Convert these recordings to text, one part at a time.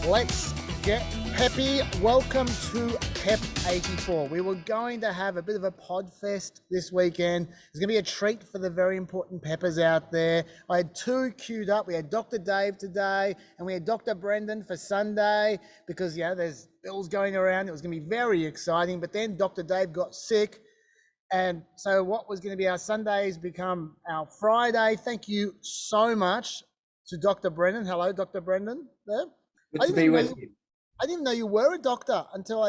Let's get peppy. Welcome to PEP 84. We were going to have a bit of a pod fest this weekend. It's going to be a treat for the very important peppers out there. I had two queued up. We had Dr. Dave today and we had Dr. Brendan for Sunday because, there's bills going around. It was going to be very exciting. But then Dr. Dave got sick. And so what was going to be our Sundays become our Friday. Thank you so much to Dr. Brendan. Hello, Dr. Brendan. There. Good to be with you. I didn't know you were a doctor until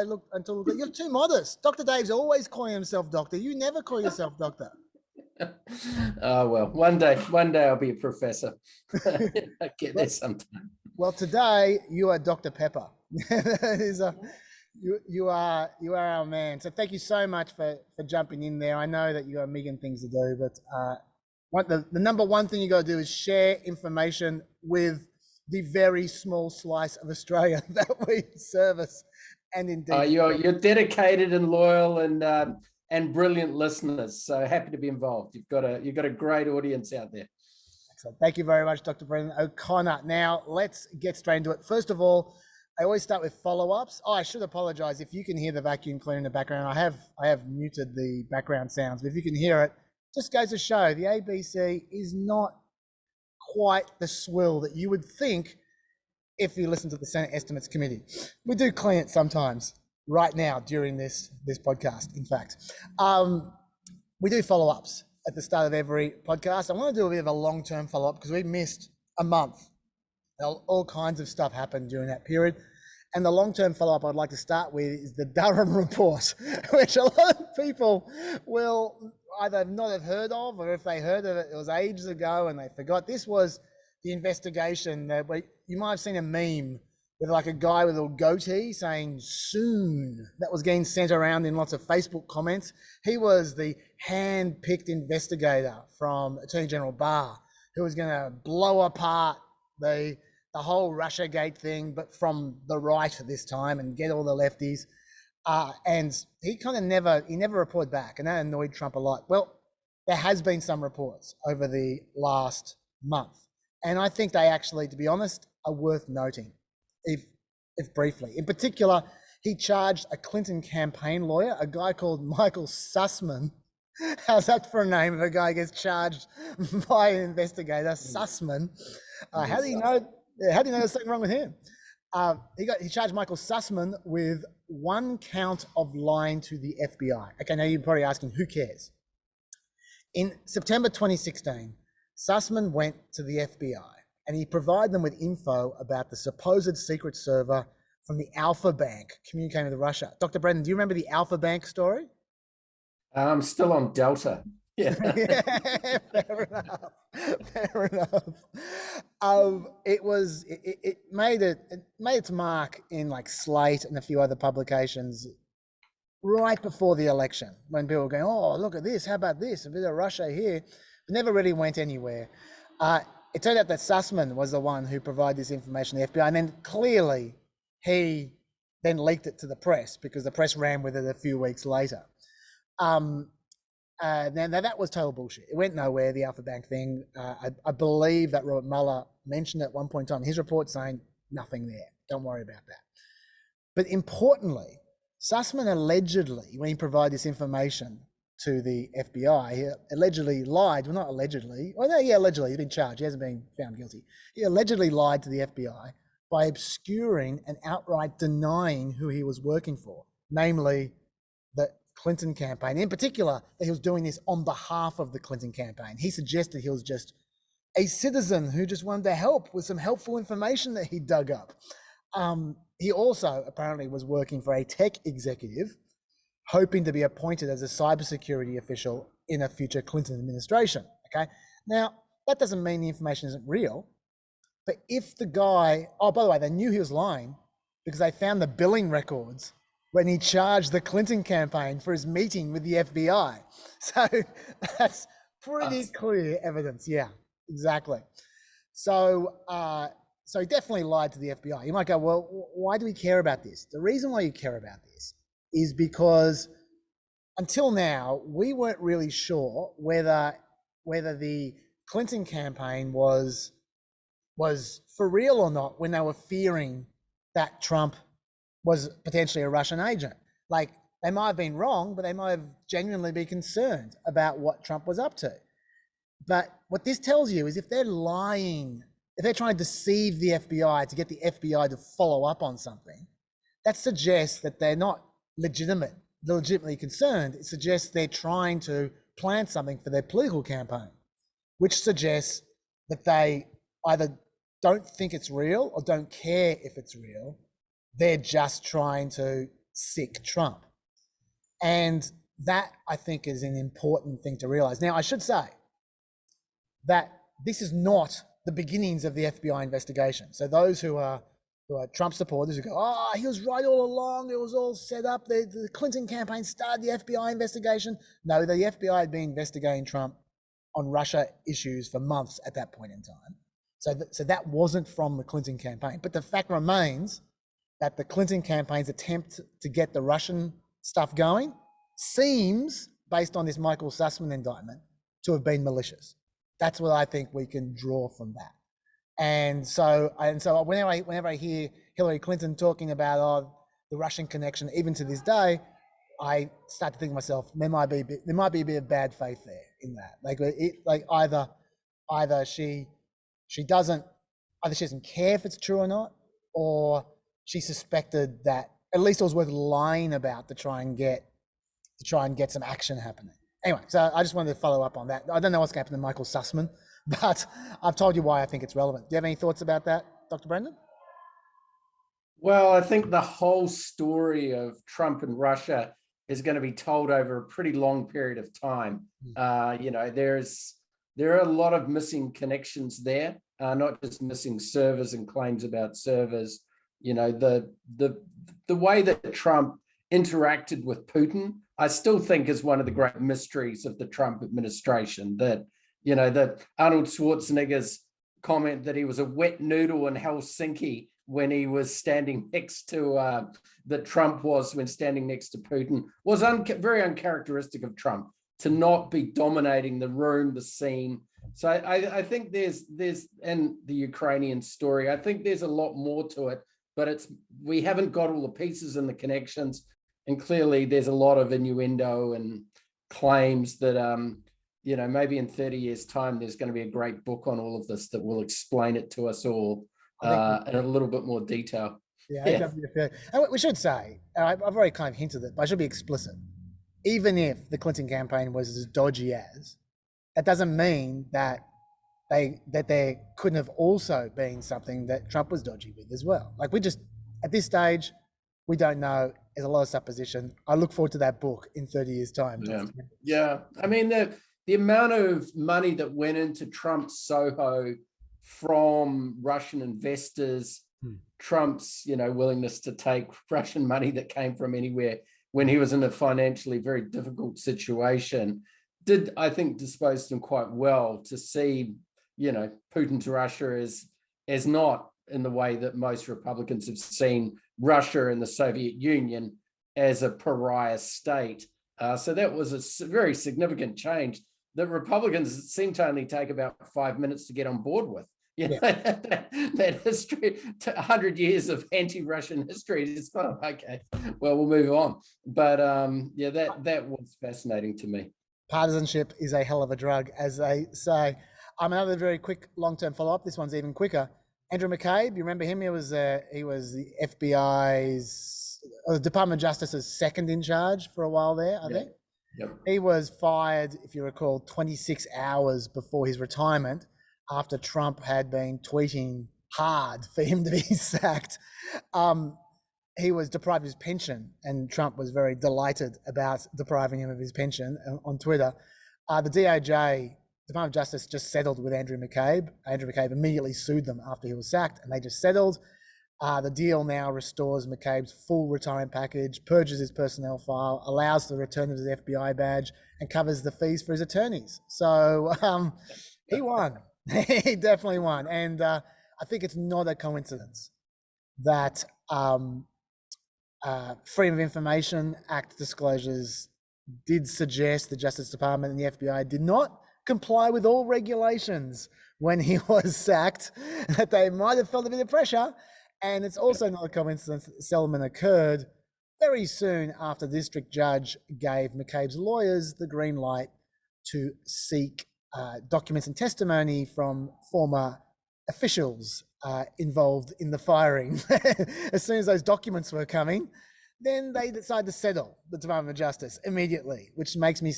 you're too modest. Dr. Dave's always calling himself doctor. You never call yourself doctor. Oh, well, one day I'll be a professor. I get there sometime. Well, today you are Dr. Pepper. You are our man. So thank you so much for jumping in there. I know that you got a million things to do, but the number one thing you got to do is share information with the very small slice of Australia that we service, and indeed you're dedicated and loyal and brilliant listeners. So happy to be involved. You've got a great audience out there. Excellent. Thank you very much, Dr. Brendan O'Connor. Now let's get straight into it. First of all, I always start with follow-ups. I should apologize if you can hear the vacuum cleaner in the background. I have muted the background sounds, but if you can hear it, just goes to show the ABC is not quite the swill that you would think if you listen to the Senate Estimates Committee. We do clean it sometimes, right now during this podcast, in fact. We do follow-ups at the start of every podcast. I want to do a bit of a long-term follow-up because we missed a month. All kinds of stuff happened during that period. And the long-term follow-up I'd like to start with is the Durham Report, which a lot of people will either not have heard of, or if they heard of it, it was ages ago and they forgot. This was the investigation that you might have seen a meme with like a guy with a goatee saying soon. That was getting sent around in lots of Facebook comments. He was the hand-picked investigator from Attorney General Barr who was going to blow apart the whole Russiagate thing, but from the right this time, and get all the lefties. And he never reported back, and that annoyed Trump a lot. Well, there has been some reports over the last month, and I think they actually, to be honest, are worth noting, if briefly. In particular, he charged a Clinton campaign lawyer, a guy called Michael Sussman. How's that for a name of a guy who gets charged by an investigator? Sussman. How do you know there's something wrong with him? He charged Michael Sussman with one count of lying to the FBI. Okay, now you're probably asking, who cares? In September 2016, Sussman went to the FBI and he provided them with info about the supposed secret server from the Alpha Bank communicating with Russia. Dr. Brendan, do you remember the Alpha Bank story? I'm still on Delta. Yeah. Yeah, fair enough. It made its mark in like Slate and a few other publications right before the election, when people were going, oh, look at this, how about this, a bit of Russia here. It never really went anywhere. It turned out that Sussman was the one who provided this information to the FBI, and then clearly he then leaked it to the press because the press ran with it a few weeks later. Now that was total bullshit. It went nowhere, the Alpha Bank thing. I believe that Robert Mueller mentioned at one point in time, his report saying nothing there. Don't worry about that. But importantly, Sussman allegedly, when he provided this information to the FBI, he allegedly lied. Well, not allegedly. Well, no, yeah, allegedly. He's been charged. He hasn't been found guilty. He allegedly lied to the FBI by obscuring and outright denying who he was working for, namely the Clinton campaign. In particular, that he was doing this on behalf of the Clinton campaign. He suggested he was just a citizen who just wanted to help with some helpful information that he dug up. He also apparently was working for a tech executive, hoping to be appointed as a cybersecurity official in a future Clinton administration. Okay. Now, that doesn't mean the information isn't real, but if the guy, oh, by the way, they knew he was lying because they found the billing records when he charged the Clinton campaign for his meeting with the FBI. So that's pretty clear evidence. Yeah, exactly. So he definitely lied to the FBI. You might go, well, why do we care about this? The reason why you care about this is because until now, we weren't really sure whether the Clinton campaign was for real or not when they were fearing that Trump was potentially a Russian agent. Like, they might have been wrong, but they might have genuinely been concerned about what Trump was up to. But what this tells you is if they're lying, if they're trying to deceive the FBI to get the FBI to follow up on something, that suggests that they're not legitimately concerned. It suggests they're trying to plan something for their political campaign, which suggests that they either don't think it's real or don't care if it's real. They're just trying to sick Trump. And that, I think, is an important thing to realize. Now, I should say that this is not the beginnings of the FBI investigation. So those who are Trump supporters who go, oh, he was right all along, it was all set up, the Clinton campaign started the FBI investigation. No, the FBI had been investigating Trump on Russia issues for months at that point in time. So that wasn't from the Clinton campaign. But the fact remains that the Clinton campaign's attempt to get the Russian stuff going seems, based on this Michael Sussman indictment, to have been malicious. That's what I think we can draw from that. And so whenever I hear Hillary Clinton talking about the Russian connection, even to this day, I start to think to myself, there might be a bit of bad faith there in that. Either she doesn't care if it's true or not, or she suspected that at least it was worth lying about to try and get some action happening. Anyway, so I just wanted to follow up on that. I don't know what's going to happen to Michael Sussman, but I've told you why I think it's relevant. Do you have any thoughts about that, Dr. Brendan? Well, I think the whole story of Trump and Russia is going to be told over a pretty long period of time. There are a lot of missing connections there, not just missing servers and claims about servers. The way that Trump interacted with Putin, I still think is one of the great mysteries of the Trump administration. That Arnold Schwarzenegger's comment that he was a wet noodle in Helsinki when he was standing next to that Trump was when standing next to Putin was very uncharacteristic of Trump, to not be dominating the room, the scene. So I think there's and the Ukrainian story, I think there's a lot more to it, but we haven't got all the pieces and the connections. And clearly there's a lot of innuendo and claims that, maybe in 30 years' time, there's going to be a great book on all of this that will explain it to us all in a little bit more detail. Yeah. And we should say, I've already kind of hinted it, but I should be explicit. Even if the Clinton campaign was as dodgy as, that doesn't mean that there couldn't have also been something that Trump was dodgy with as well. Like, we just, at this stage, we don't know. There's a lot of supposition. I look forward to that book in 30 years' time. Yeah. I mean, the amount of money that went into Trump's Soho from Russian investors, Trump's, willingness to take Russian money that came from anywhere when he was in a financially very difficult situation, did, I think, dispose him quite well to see, Putin to Russia as not in the way that most Republicans have seen Russia and the Soviet Union as a pariah state. So that was a very significant change that Republicans seem to only take about 5 minutes to get on board with. That history, 100 years of anti-Russian history, it's not okay. Well, we'll move on. But that was fascinating to me. Partisanship is a hell of a drug, as they say. Another very quick long-term follow-up. This one's even quicker. Andrew McCabe, you remember him? He was the FBI's Department of Justice's second in charge for a while there, I think. Yep. He was fired, if you recall, 26 hours before his retirement, after Trump had been tweeting hard for him to be sacked. He was deprived of his pension, and Trump was very delighted about depriving him of his pension on Twitter. The DOJ, Department of Justice, just settled with Andrew McCabe. Andrew McCabe immediately sued them after he was sacked, and they just settled. The deal now restores McCabe's full retirement package, purges his personnel file, allows the return of his FBI badge, and covers the fees for his attorneys. So he won. He definitely won. And I think it's not a coincidence that Freedom of Information Act disclosures did suggest the Justice Department and the FBI did not comply with all regulations when he was sacked, that they might have felt a bit of pressure. And it's also not a coincidence that the settlement occurred very soon after the district judge gave McCabe's lawyers the green light to seek documents and testimony from former officials involved in the firing. As soon as those documents were coming, then they decided to settle the Department of Justice immediately, which makes me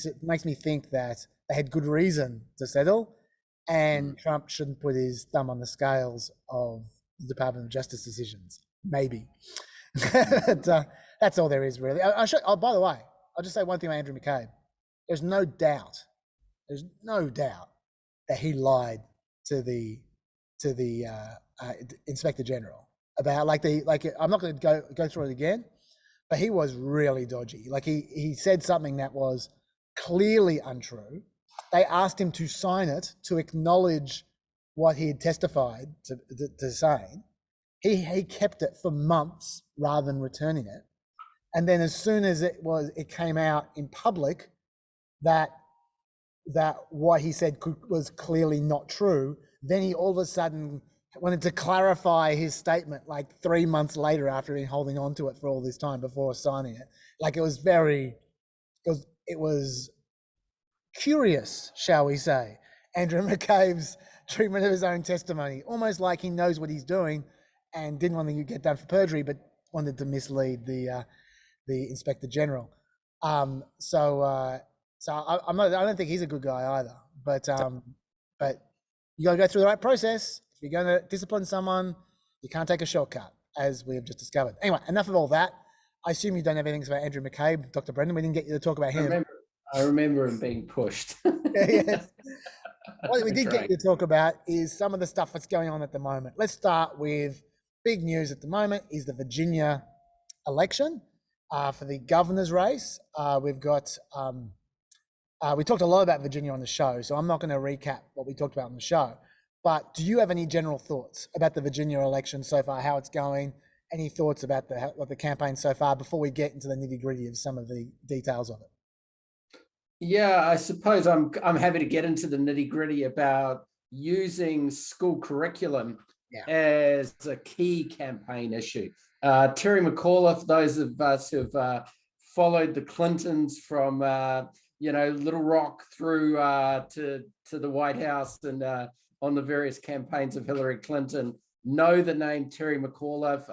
think that they had good reason to settle, and Trump shouldn't put his thumb on the scales of the Department of Justice decisions. Maybe. But, that's all there is, really. Oh, by the way, I'll just say one thing about Andrew McCabe. There's no doubt that he lied to the Inspector General about I'm not going to go through it again, but he was really dodgy. Like he said something that was clearly untrue. They asked him to sign it to acknowledge what he had testified to saying. He kept it for months rather than returning it. And then as soon as it came out in public that what he said was clearly not true, then he all of a sudden wanted to clarify his statement like 3 months later after been holding on to it for all this time before signing it. Like it was curious, shall we say, Andrew McCabe's treatment of his own testimony, almost like he knows what he's doing and didn't want to get done for perjury, but wanted to mislead the Inspector General. So I don't think he's a good guy either. But you got to go through the right process. If you're going to discipline someone, you can't take a shortcut, as we have just discovered. Anyway, enough of all that. I assume you don't have anything about Andrew McCabe, Dr. Brendan. We didn't get you to talk about him. I remember him being pushed. Yes. What we did get you to talk about is some of the stuff that's going on at the moment. Let's start with big news at the moment is the Virginia election for the governor's race. We've got, we talked a lot about Virginia on the show, so I'm not going to recap what we talked about on the show. But do you have any general thoughts about the Virginia election so far, how it's going? Any thoughts about the campaign so far before we get into the nitty-gritty of some of the details of it? Yeah, I suppose I'm happy to get into the nitty-gritty about using school curriculum as a key campaign issue. Terry McAuliffe, those of us who've followed the Clintons from Little Rock through to the White House and on the various campaigns of Hillary Clinton, know the name Terry McAuliffe,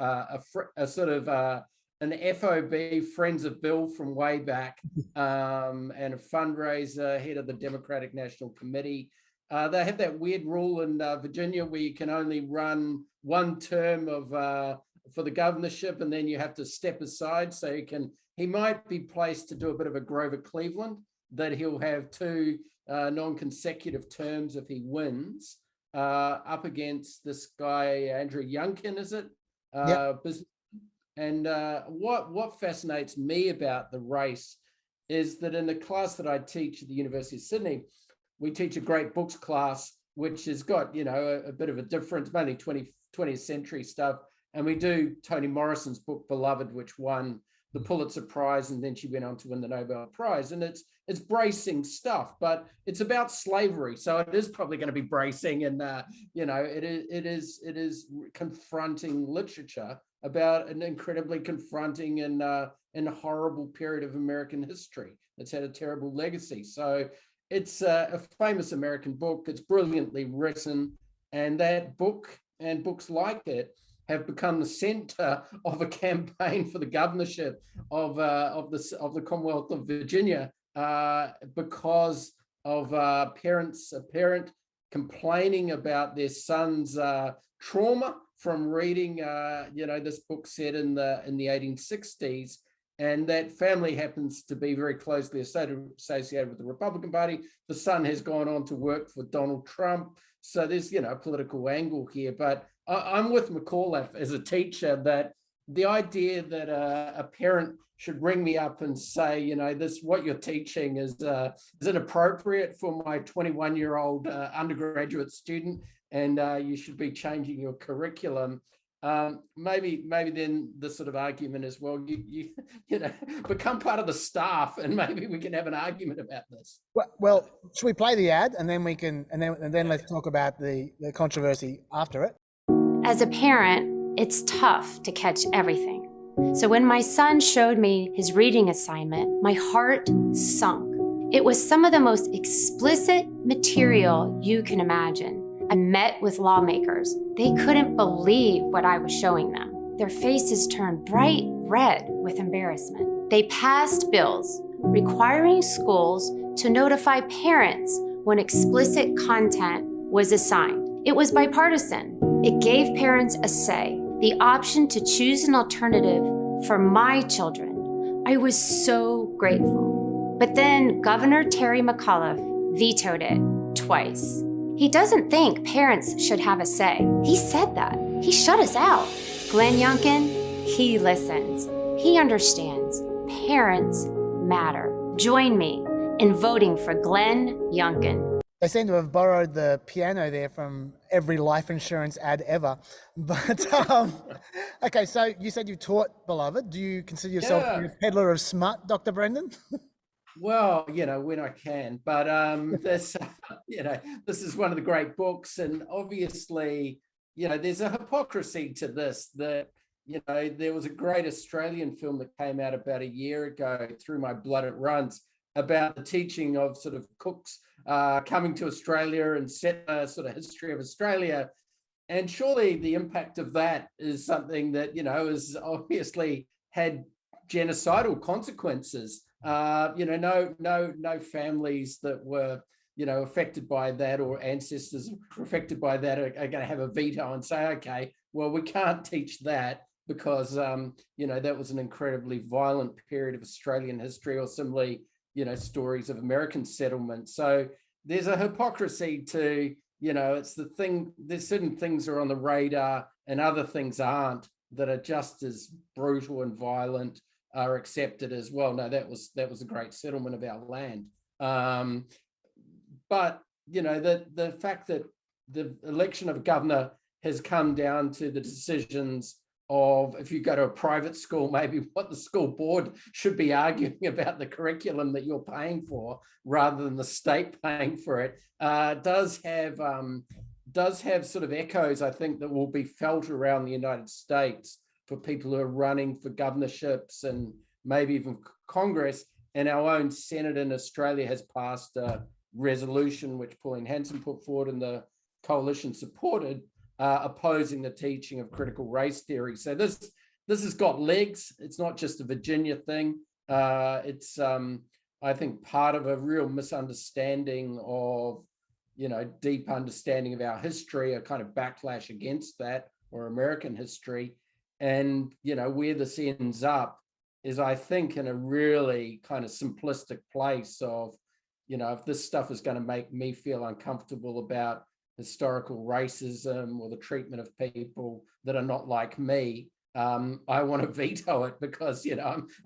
a sort of an FOB, Friends of Bill from way back, and a fundraiser, head of the Democratic National Committee. They have that weird rule in Virginia where you can only run one term for the governorship, and then you have to step aside. So he might be placed to do a bit of a Grover Cleveland, that he'll have two non-consecutive terms if he wins, up against this guy, Andrew Youngkin, is it? Business. And what fascinates me about the race is that in the class that I teach at the University of Sydney, we teach a great books class, which has got, a bit of a difference, mainly 20th century stuff. And we do Toni Morrison's book, Beloved, which won the Pulitzer Prize, and then she went on to win the Nobel Prize. And it's bracing stuff, but it's about slavery, so it is probably going to be bracing, and it is confronting literature about an incredibly confronting and horrible period of American history that's had a terrible legacy. So it's a famous American book. It's brilliantly written, and that book and books like it have become the center of a campaign for the governorship of the Commonwealth of Virginia, because of a parent complaining about their son's trauma from reading this book set in the 1860s, and that family happens to be very closely associated with the Republican Party. The son has gone on to work for Donald Trump, so there's a political angle here. But I'm with McAuliffe as a teacher, that the idea that a parent should ring me up and say, this, what you're teaching is inappropriate for my 21-year-old undergraduate student, and you should be changing your curriculum. Maybe then the sort of argument is, well, you become part of the staff, and maybe we can have an argument about this. Well, should we play the ad, and then let's talk about the controversy after it? As a parent, It's tough to catch everything. So when my son showed me his reading assignment, my heart sunk. It was some of the most explicit material you can imagine. I met with lawmakers. They couldn't believe what I was showing them. Their faces turned bright red with embarrassment. They passed bills requiring schools to notify parents when explicit content was assigned. It was bipartisan. It gave parents a say, the option to choose an alternative for my children. I was so grateful. But then Governor Terry McAuliffe vetoed it twice. He doesn't think parents should have a say. He said that. He shut us out. Glenn Youngkin, he listens. He understands. Parents matter. Join me in voting for Glenn Youngkin. They seem to have borrowed the piano there from every life insurance ad ever. But okay, so you said you taught Beloved. Do you consider yourself a peddler of smut, Dr. Brendan? Well, when I can, but this, this is one of the great books, and obviously, there's a hypocrisy to this that, there was a great Australian film that came out about a year ago, Through My Blood It Runs, about the teaching of sort of cooks coming to Australia and set a sort of history of Australia. And surely the impact of that is something that, has obviously had genocidal consequences. No families that were, affected by that, or ancestors affected by that, are going to have a veto and say, okay, well, we can't teach that because, that was an incredibly violent period of Australian history, or similarly, stories of American settlement. So there's a hypocrisy to, it's the thing, there's certain things are on the radar and other things aren't, that are just as brutal and violent are accepted as well. No, that was a great settlement of our land. But, the fact that the election of a governor has come down to the decisions of, if you go to a private school, maybe what the school board should be arguing about the curriculum that you're paying for, rather than the state paying for it, does have sort of echoes, I think, that will be felt around the United States for people who are running for governorships and maybe even Congress. And our own Senate in Australia has passed a resolution, which Pauline Hanson put forward and the coalition supported, opposing the teaching of critical race theory. So this has got legs. It's not just a Virginia thing. It's I think part of a real misunderstanding of, deep understanding of our history, a kind of backlash against that, or American history. And, where this ends up is, I think, in a really kind of simplistic place of, if this stuff is going to make me feel uncomfortable about historical racism or the treatment of people that are not like me, I want to veto it, because,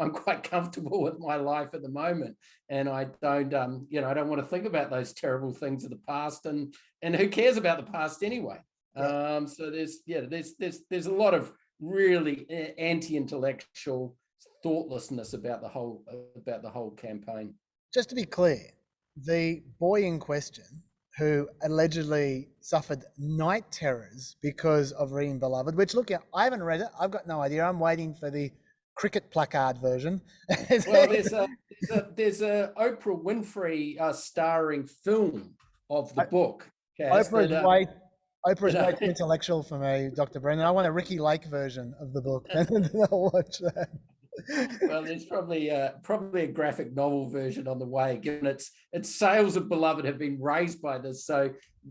I'm quite comfortable with my life at the moment. And I don't, I don't want to think about those terrible things of the past, and who cares about the past anyway? Yeah. So there's a lot of really anti-intellectual thoughtlessness about the whole campaign. Just to be clear, the boy in question, who allegedly suffered night terrors because of reading Beloved, which, look, I haven't read it. I've got no idea. I'm waiting for the cricket placard version. Well, there's a Oprah Winfrey starring film of the book. Oprah's way too intellectual for me, Dr. Brendan. I want a Ricky Lake version of the book, and I'll watch that. Well, there's probably a graphic novel version on the way, given its sales of Beloved have been raised by this. So,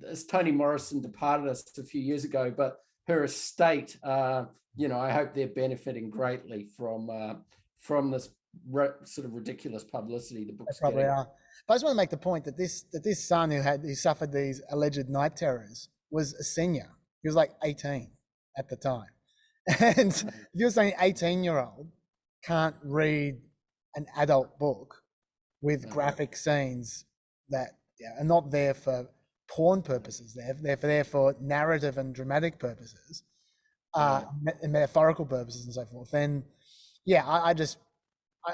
as Toni Morrison departed us a few years ago, but her estate, I hope they're benefiting greatly from this sort of ridiculous publicity the book's probably getting. are. But I just want to make the point that this son who suffered these alleged night terrors was a senior. He was like 18 at the time, and if you're saying 18-year-old can't read an adult book with graphic scenes that are not there for porn purposes, they're there for narrative and dramatic purposes, and metaphorical purposes and so forth, then I just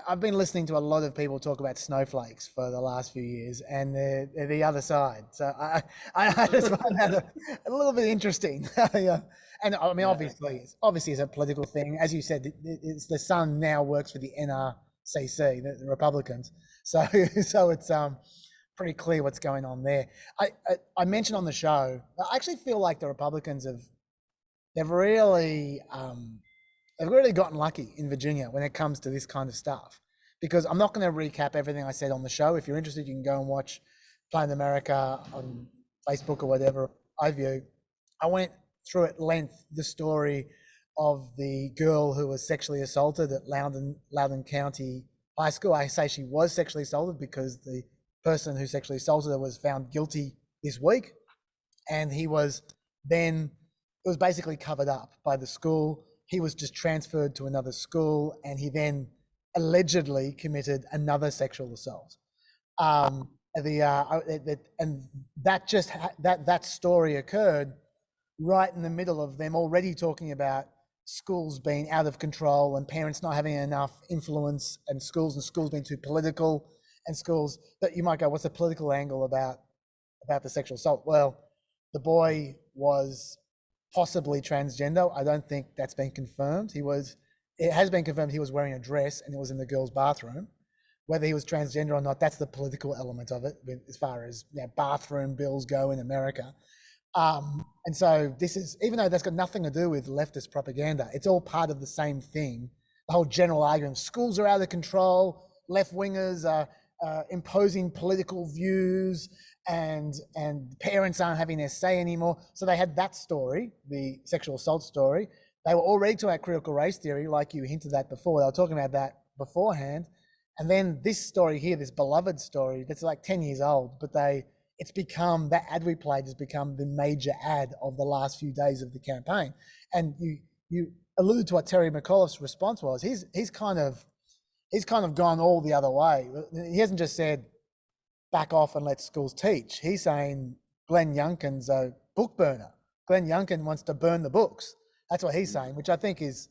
I've been listening to a lot of people talk about snowflakes for the last few years, and they're the other side. So I just find that a little bit interesting. Yeah. And I mean, Yeah. obviously it's a political thing. As you said, it's the son now works for the NRCC, the Republicans. So so it's pretty clear what's going on there. I mentioned on the show, I actually feel like the Republicans they've really gotten lucky in Virginia when it comes to this kind of stuff. Because I'm not going to recap everything I said on the show. If you're interested, you can go and watch Planet America on Facebook or whatever. I went through at length the story of the girl who was sexually assaulted at Loudoun County High School. I say she was sexually assaulted because the person who sexually assaulted her was found guilty this week, and it was basically covered up by the school. He was just transferred to another school, and he then allegedly committed another sexual assault. And that story occurred right in the middle of them already talking about schools being out of control and parents not having enough influence, and schools being too political, and schools that you might go, what's the political angle about the sexual assault? Well, the boy was possibly transgender. I don't think that's been confirmed. It has been confirmed he was wearing a dress and it was in the girls' bathroom. Whether he was transgender or not, that's the political element of it, as far as bathroom bills go in America. And so this is, even though that's got nothing to do with leftist propaganda, it's all part of the same thing. The whole general argument, schools are out of control, left-wingers are imposing political views, and parents aren't having their say anymore. So they had that story, the sexual assault story. They were already talking about critical race theory, like you hinted at before. They were talking about that beforehand. And then this story here, this beloved story, that's like 10 years old, but it's become, that ad we played has become the major ad of the last few days of the campaign. And you alluded to what Terry McAuliffe's response was. He's kind of gone all the other way. He hasn't just said, back off and let schools teach. He's saying Glenn Youngkin's a book burner. Glenn Youngkin wants to burn the books. That's what he's saying, which I think is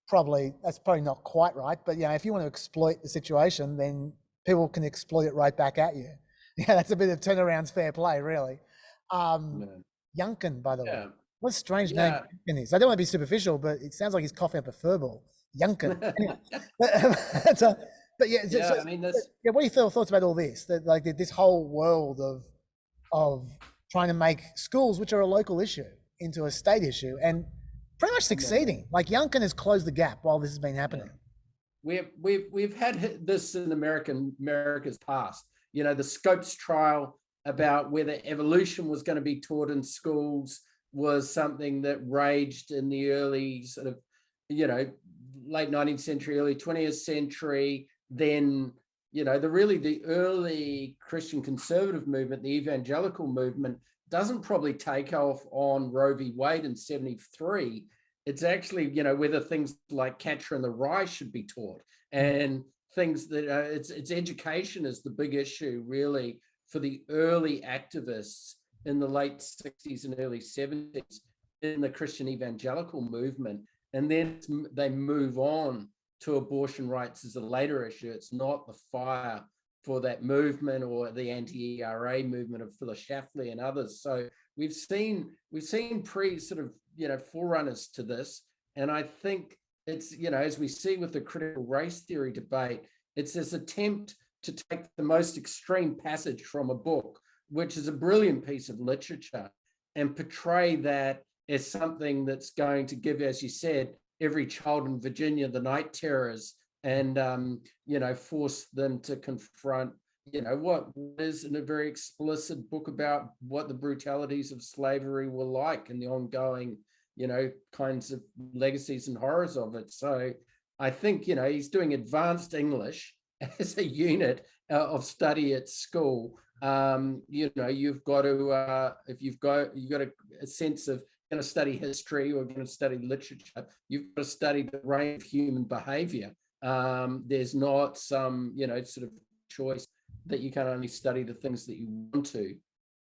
probably not quite right. But if you want to exploit the situation, then people can exploit it right back at you. Yeah, that's a bit of turnaround's fair play, really. Youngkin, by the way. What a strange name Youngkin is. I don't want to be superficial, but it sounds like he's coughing up a furball. Youngkin. Anyway. But yeah, I mean, what are your thoughts about all this? That like this whole world of trying to make schools, which are a local issue, into a state issue, and pretty much succeeding. Like Youngkin has closed the gap while this has been happening. We've had this in America's past. The Scopes trial about whether evolution was going to be taught in schools was something that raged in the early sort of, late 19th century, early 20th century. Then, the early Christian conservative movement, the evangelical movement, doesn't probably take off on Roe v. Wade in 73. It's actually, whether things like Catcher in the Rye should be taught, and things that it's education is the big issue really for the early activists in the late 60s and early 70s in the Christian evangelical movement. And then they move on to abortion rights as a later issue. It's not the fire for that movement or the anti-ERA movement of Phyllis Schlafly and others. So we've seen forerunners to this. And I think it's, as we see with the critical race theory debate, it's this attempt to take the most extreme passage from a book, which is a brilliant piece of literature, and portray that as something that's going to give, as you said, every child in Virginia the night terrors, and force them to confront what is in a very explicit book about what the brutalities of slavery were like and the ongoing kinds of legacies and horrors of it. So I think he's doing advanced English as a unit of study at school. You've got to a sense of going to study history or going to study literature, you've got to study the range of human behavior. There's not some, sort of choice that you can only study the things that you want to.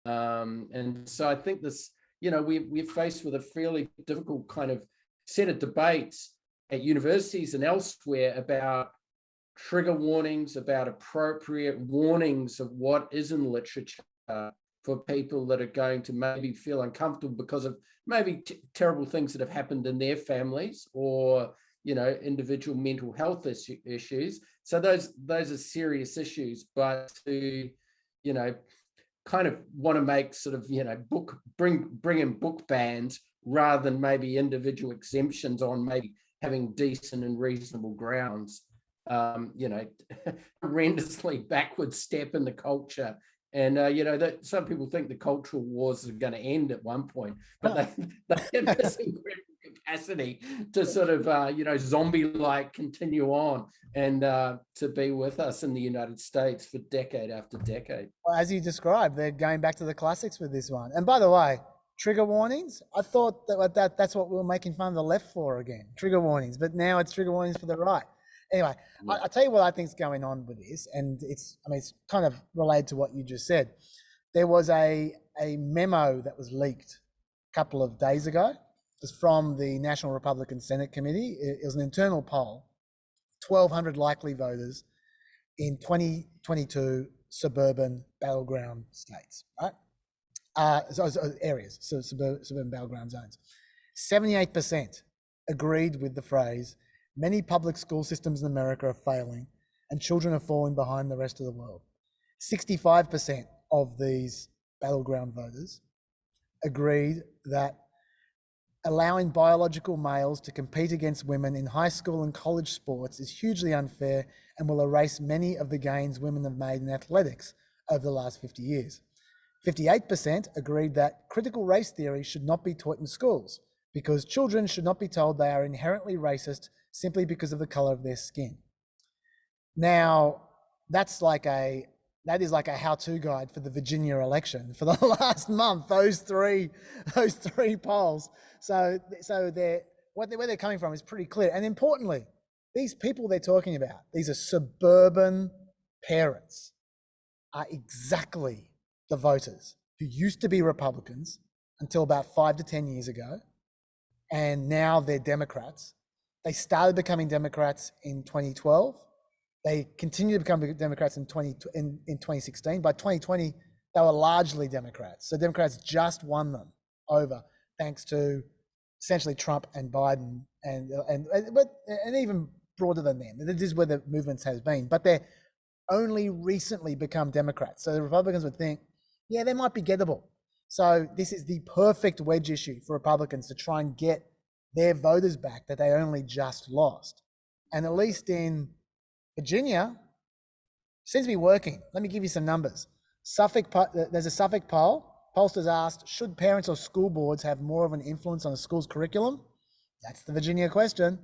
And so I think this, we're faced with a fairly difficult kind of set of debates at universities and elsewhere about trigger warnings, about appropriate warnings of what is in literature for people that are going to maybe feel uncomfortable because of maybe terrible things that have happened in their families, or, you know, individual mental health issues. So those are serious issues, but to, you know, kind of want to make sort of, you know, bring in book bans rather than maybe individual exemptions on maybe having decent and reasonable grounds. You know, horrendously backward step in the culture. And, you know, that some people think the cultural wars are going to end at one point, but they have this incredible capacity to sort of, you know, zombie-like continue on and to be with us in the United States for decade after decade. Well, as you described, they're going back to the classics with this one. And by the way, trigger warnings, I thought that's what we were making fun of the left for again, trigger warnings, but now it's trigger warnings for the right. Anyway, yeah. I'll tell you what I think is going on with this, and it's kind of related to what you just said. There was a memo that was leaked a couple of days ago. It was from the National Republican Senate Committee. It was an internal poll, 1,200 likely voters in 2022 suburban battleground states, right? Areas, so suburban battleground zones. 78% agreed with the phrase, "Many public school systems in America are failing and children are falling behind the rest of the world." 65% of these battleground voters agreed that allowing biological males to compete against women in high school and college sports is hugely unfair and will erase many of the gains women have made in athletics over the last 50 years. 58% agreed that critical race theory should not be taught in schools because children should not be told they are inherently racist simply because of the color of their skin. Now, that is like a how-to guide for the Virginia election for the last month. Those three polls. So where they're coming from is pretty clear. And importantly, these people they're talking about, these are suburban parents, are exactly the voters who used to be Republicans until about 5 to 10 years ago, and now they're Democrats. They started becoming Democrats in 2012. They continued to become Democrats in 2016. By 2020, they were largely Democrats. So Democrats just won them over, thanks to essentially Trump and Biden, and even broader than them. This is where the movements has been. But they're only recently become Democrats. So the Republicans would think, yeah, they might be gettable. So this is the perfect wedge issue for Republicans to try and get their voters back that they only just lost. And at least in Virginia, seems to be working. Let me give you some numbers. There's a Suffolk poll. Pollsters asked, should parents or school boards have more of an influence on the school's curriculum? That's the Virginia question.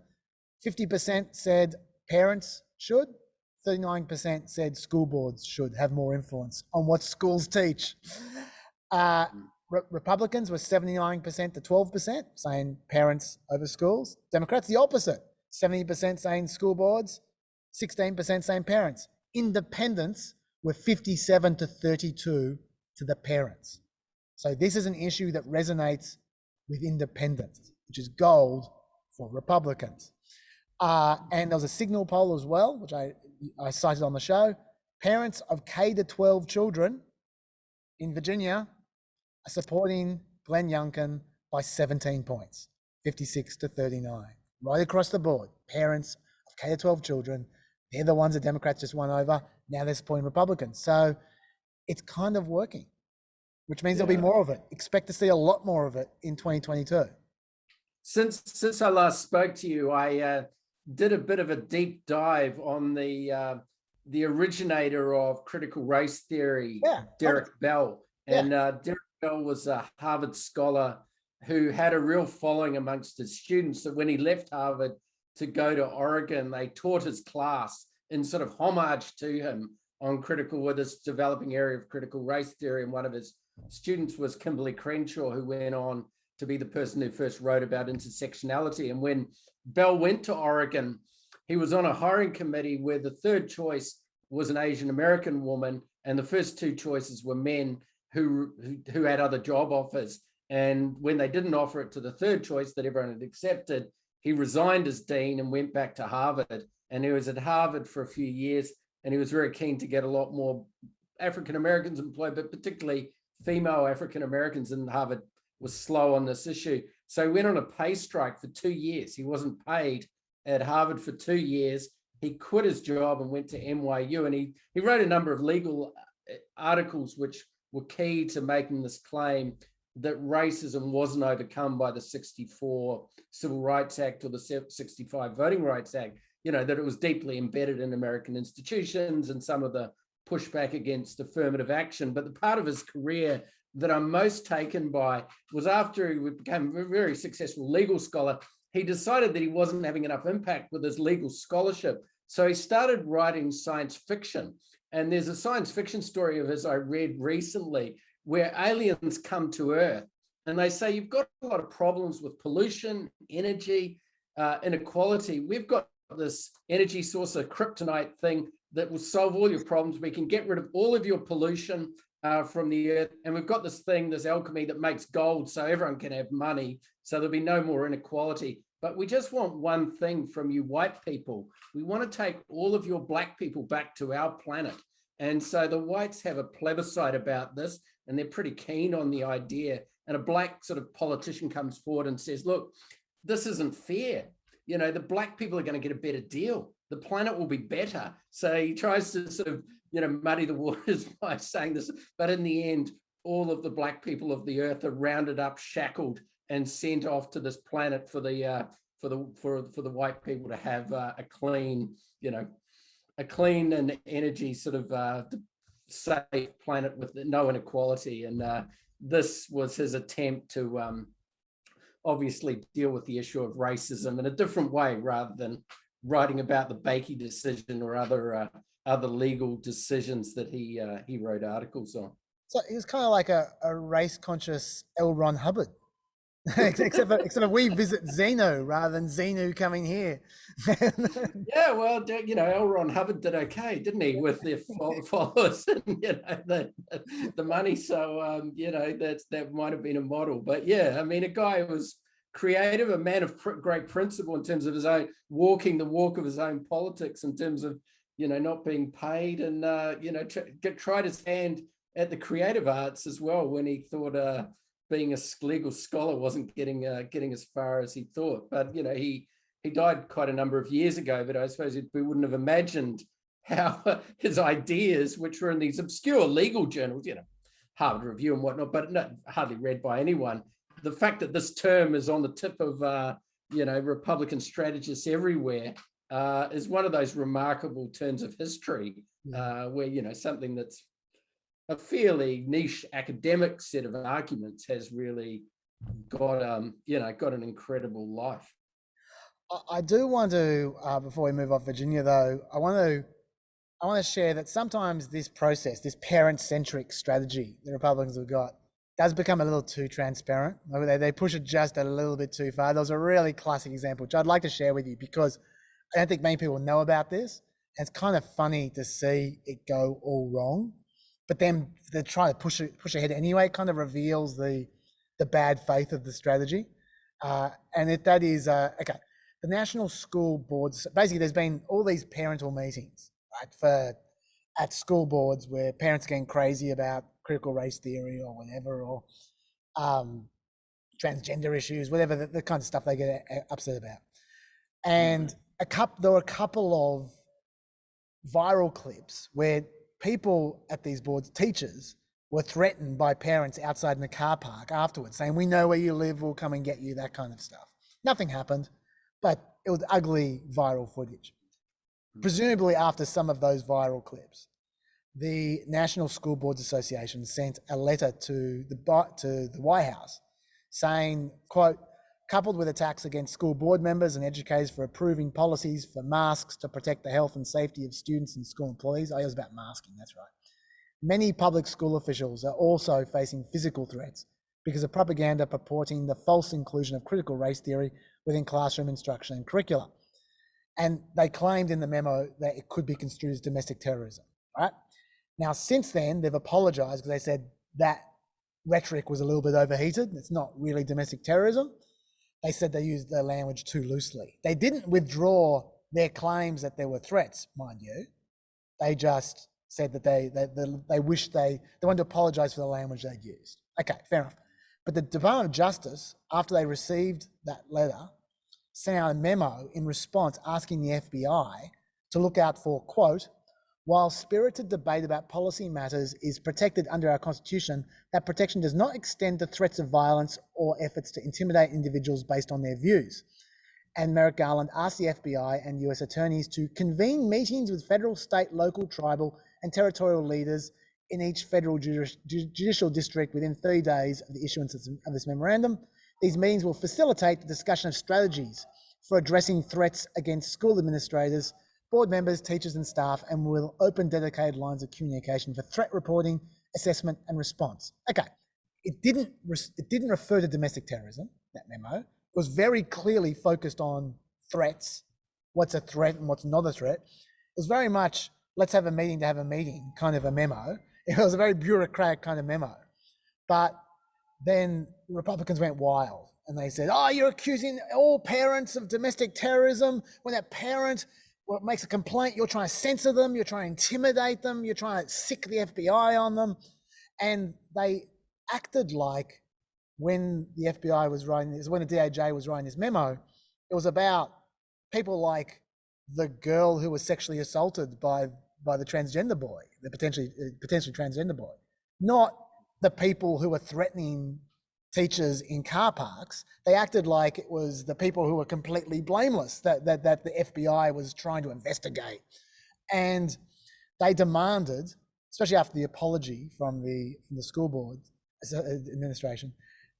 50% said parents should. 39% said school boards should have more influence on what schools teach. Republicans were 79% to 12% saying parents over schools. Democrats, the opposite. 70% saying school boards, 16% saying parents. Independents were 57 to 32 to the parents. So this is an issue that resonates with independents, which is gold for Republicans. And there was a Signal poll as well, which I cited on the show. Parents of K to 12 children in Virginia are supporting Glenn Youngkin by 17 points, 56 to 39. Right across the board, parents of K to 12 children, they're the ones that Democrats just won over. Now they're supporting Republicans. So it's kind of working, which means there'll be more of it. Expect to see a lot more of it in 2022. Since I last spoke to you, I did a bit of a deep dive on the originator of critical race theory, Derek Bell. And Derek Bell was a Harvard scholar who had a real following amongst his students, that when he left Harvard to go to Oregon, they taught his class in sort of homage to him on this developing area of critical race theory. And one of his students was Kimberly Crenshaw, who went on to be the person who first wrote about intersectionality. And when Bell went to Oregon, he was on a hiring committee where the third choice was an Asian American woman, and the first two choices were men who had other job offers. And when they didn't offer it to the third choice that everyone had accepted, he resigned as dean and went back to Harvard and he was at Harvard for a few years, and he was very keen to get a lot more African Americans employed, but particularly female African Americans, and Harvard was slow on this issue. So he went on a pay strike for 2 years. He wasn't paid at Harvard for 2 years. He quit his job and went to NYU, and he wrote a number of legal articles which were key to making this claim that racism wasn't overcome by the 64 Civil Rights Act or the 65 Voting Rights Act, that it was deeply embedded in American institutions and some of the pushback against affirmative action. But the part of his career that I'm most taken by was after he became a very successful legal scholar, he decided that he wasn't having enough impact with his legal scholarship. So he started writing science fiction. And there's a science fiction story of his I read recently where aliens come to Earth and they say, you've got a lot of problems with pollution, energy, inequality. We've got this energy source, a kryptonite thing that will solve all your problems. We can get rid of all of your pollution from the Earth. And we've got this thing, this alchemy that makes gold so everyone can have money. So there'll be no more inequality. But we just want one thing from you white people. We want to take all of your black people back to our planet. And so the whites have a plebiscite about this, and they're pretty keen on the idea. And a black sort of politician comes forward and says, look, this isn't fair. The black people are going to get a better deal. The planet will be better. So he tries to sort of, muddy the waters by saying this. But in the end, all of the black people of the earth are rounded up, shackled, and sent off to this planet for the white people to have a clean, a clean and energy sort of safe planet with no inequality. And this was his attempt to obviously deal with the issue of racism in a different way, rather than writing about the Bakey decision or other legal decisions that he wrote articles on. So he was kind of like a race-conscious L. Ron Hubbard. except for we visit Xenu rather than Xenu coming here. Yeah, well, L. Ron Hubbard did okay, didn't he, with their followers and the money. So that might have been a model. But yeah, I mean, a guy who was creative, a man of great principle in terms of his own walking the walk of his own politics, in terms of not being paid, and tried his hand at the creative arts as well when he thought being a legal scholar wasn't getting as far as he thought. But he died quite a number of years ago, but I suppose we wouldn't have imagined how his ideas, which were in these obscure legal journals, Harvard Review and whatnot, but not hardly read by anyone, the fact that this term is on the tip of Republican strategists everywhere is one of those remarkable turns of history where something that's a fairly niche academic set of arguments has really got got an incredible life. I do want to before we move off Virginia, though, I want to share that sometimes this process, this parent-centric strategy the Republicans have got, does become a little too transparent. They push it just a little bit too far. There was a really classic example, which I'd like to share with you, because I don't think many people know about this. And it's kind of funny to see it go all wrong. But then they try to push ahead anyway. It kind of reveals the bad faith of the strategy. That is, okay, the national school boards, basically there's been all these parental meetings, right, at school boards where parents are getting crazy about critical race theory or whatever, or transgender issues, whatever, the kind of stuff they get upset about. And there were a couple of viral clips where people at these boards, teachers, were threatened by parents outside in the car park afterwards, saying, we know where you live, we'll come and get you, that kind of stuff. Nothing happened, but it was ugly viral footage. Presumably after some of those viral clips, the National School Boards Association sent a letter to the White House saying, quote, coupled with attacks against school board members and educators for approving policies for masks to protect the health and safety of students and school employees. It was about masking, that's right. Many public school officials are also facing physical threats because of propaganda purporting the false inclusion of critical race theory within classroom instruction and curricula. And they claimed in the memo that it could be construed as domestic terrorism, right? Now, since then, they've apologized because they said that rhetoric was a little bit overheated. It's not really domestic terrorism. They said they used the language too loosely. They didn't withdraw their claims that there were threats, mind you. They just said that they wish they wanted to apologise for the language they'd used. Okay, fair enough. But the Department of Justice, after they received that letter, sent out a memo in response asking the FBI to look out for, quote, while spirited debate about policy matters is protected under our Constitution, that protection does not extend to threats of violence or efforts to intimidate individuals based on their views. And Merrick Garland asked the FBI and US attorneys to convene meetings with federal, state, local, tribal, and territorial leaders in each federal judicial district within 30 days of the issuance of this memorandum. These meetings will facilitate the discussion of strategies for addressing threats against school administrators, board members, teachers, and staff, and will open dedicated lines of communication for threat reporting, assessment, and response. Okay, it didn't refer to domestic terrorism, that memo. It was very clearly focused on threats, what's a threat and what's not a threat. It was very much, let's have a meeting to have a meeting kind of a memo. It was a very bureaucratic kind of memo. But then Republicans went wild and they said, oh, you're accusing all parents of domestic terrorism. When that parent makes a complaint, you're trying to censor them, you're trying to intimidate them, you're trying to sick the FBI on them. And they acted like when the FBI was writing this, when the DOJ was writing this memo, it was about people like the girl who was sexually assaulted by the transgender boy, the potentially transgender boy, not the people who were threatening teachers in car parks. They acted like it was the people who were completely blameless that the FBI was trying to investigate. And they demanded, especially after the apology from the school board administration,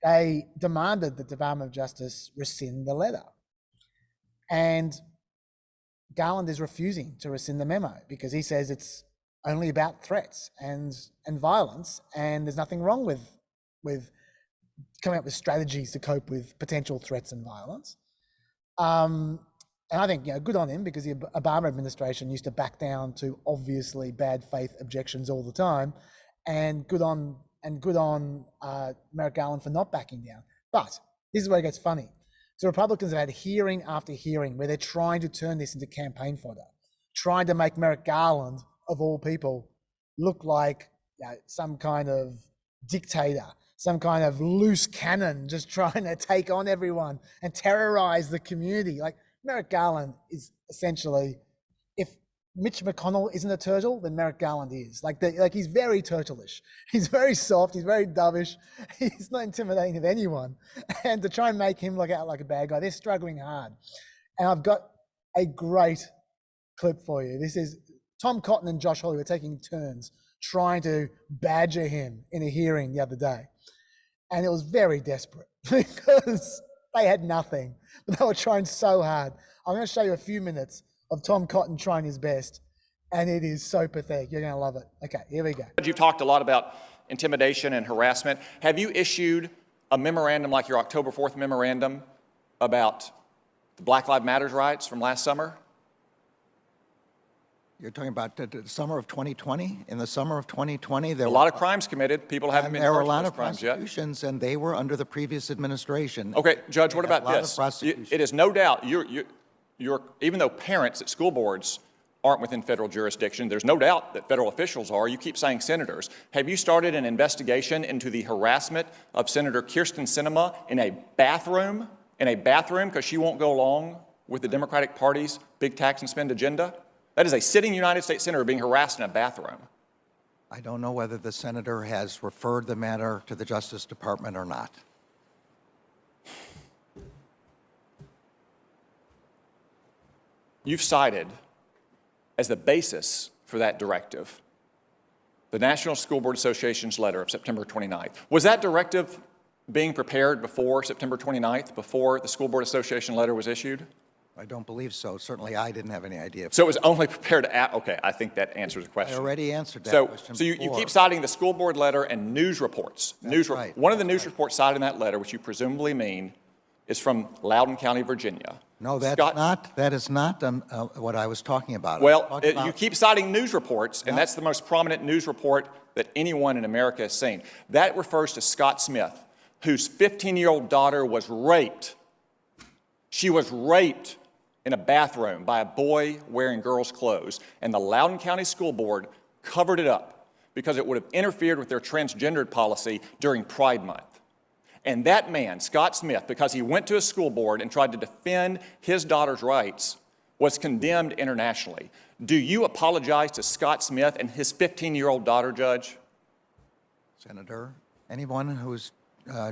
they demanded the Department of Justice rescind the letter. And Garland is refusing to rescind the memo because he says it's only about threats and violence, and there's nothing wrong with coming up with strategies to cope with potential threats and violence. And I think, good on him, because the Obama administration used to back down to obviously bad faith objections all the time, and good on Merrick Garland for not backing down. But this is where it gets funny. So Republicans have had hearing after hearing where they're trying to turn this into campaign fodder, trying to make Merrick Garland, of all people, look like some kind of dictator, some kind of loose cannon, just trying to take on everyone and terrorize the community. Like, Merrick Garland is essentially, if Mitch McConnell isn't a turtle, then Merrick Garland is. Like he's very turtle-ish. He's very soft. He's very dovish. He's not intimidating of anyone. And to try and make him look out like a bad guy, they're struggling hard. And I've got a great clip for you. This is Tom Cotton and Josh Hawley were taking turns trying to badger him in a hearing the other day. And it was very desperate because they had nothing, but they were trying so hard. I'm going to show you a few minutes of Tom Cotton trying his best, and it is so pathetic. You're going to love it. Okay, here we go. You've talked a lot about intimidation and harassment. Have you issued a memorandum like your October 4th memorandum about the Black Lives Matter riots from last summer? You're talking about the summer of 2020? In the summer of 2020, there were a lot of crimes committed. People haven't been charged for those crimes yet. There were a lot of prosecutions, and they were under the previous administration. Okay, Judge, what about this? It is no doubt, you're, even though parents at school boards aren't within federal jurisdiction, there's no doubt that federal officials are. You keep saying senators. Have you started an investigation into the harassment of Senator Kyrsten Sinema in a bathroom, because she won't go along with the Democratic Party's big tax and spend agenda? That is a sitting United States senator being harassed in a bathroom. I don't know whether the senator has referred the matter to the Justice Department or not. You've cited as the basis for that directive the National School Board Association's letter of September 29th. Was that directive being prepared before September 29th, before the School Board Association letter was issued? I don't believe so. Certainly, I didn't have any idea. So it was only prepared to okay, I think that answers the question. I already answered that question So you keep citing the school board letter and news reports. That's right. One of the news reports cited in that letter, which you presumably mean, is from Loudoun County, Virginia. No, that is not what I was talking about. Well, you keep citing news reports, and that's the most prominent news report that anyone in America has seen. That refers to Scott Smith, whose 15-year-old daughter was raped. She was raped in a bathroom by a boy wearing girls' clothes, and the Loudoun County School Board covered it up because it would have interfered with their transgendered policy during Pride Month. And that man, Scott Smith, because he went to a school board and tried to defend his daughter's rights, was condemned internationally. Do you apologize to Scott Smith and his 15-year-old daughter, Judge? Senator, anyone whose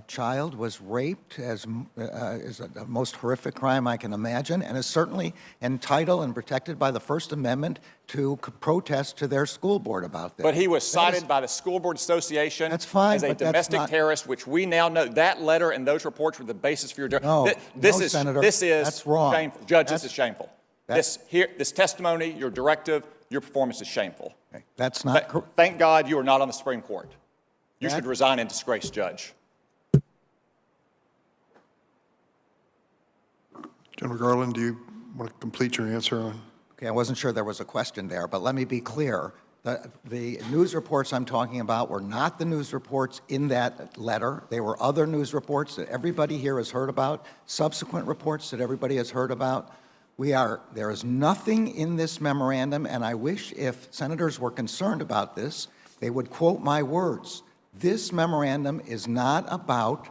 child was raped is the most horrific crime I can imagine, and is certainly entitled and protected by the First Amendment to protest to their school board about this. But he was cited by the School Board Association That's fine, as a but that's domestic not- terrorist, which we now know that letter and those reports were the basis for your No, Senator, this is that's wrong. shameful. Judge, That's- this is shameful. This testimony, your directive, your performance is shameful. Okay, that's not correct. Thank God you are not on the Supreme Court. You should resign in disgrace, Judge. General Garland, do you want to complete your answer on? Okay, I wasn't sure there was a question there, but let me be clear. The news reports I'm talking about were not the news reports in that letter. They were other news reports that everybody here has heard about, subsequent reports that everybody has heard about. There is nothing in this memorandum, and I wish if senators were concerned about this, they would quote my words. This memorandum is not about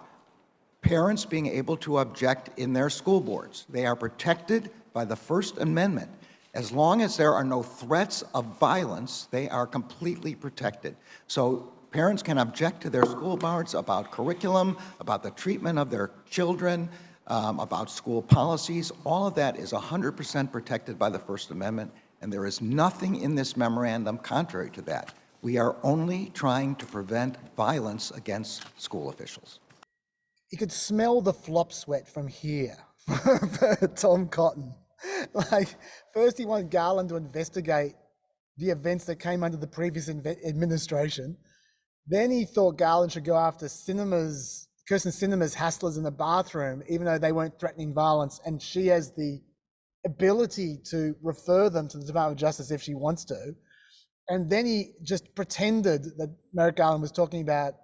parents being able to object in their school boards. They are protected by the First Amendment. As long as there are no threats of violence, they are completely protected. So parents can object to their school boards about curriculum, about the treatment of their children, about school policies. All of that is 100% protected by the First Amendment, and there is nothing in this memorandum contrary to that. We are only trying to prevent violence against school officials. You could smell the flop sweat from here for Tom Cotton. Like, first he wanted Garland to investigate the events that came under the previous administration. Then he thought Garland should go after Kirsten Sinema's hasslers in the bathroom, even though they weren't threatening violence, and she has the ability to refer them to the Department of Justice if she wants to. And then he just pretended that Merrick Garland was talking about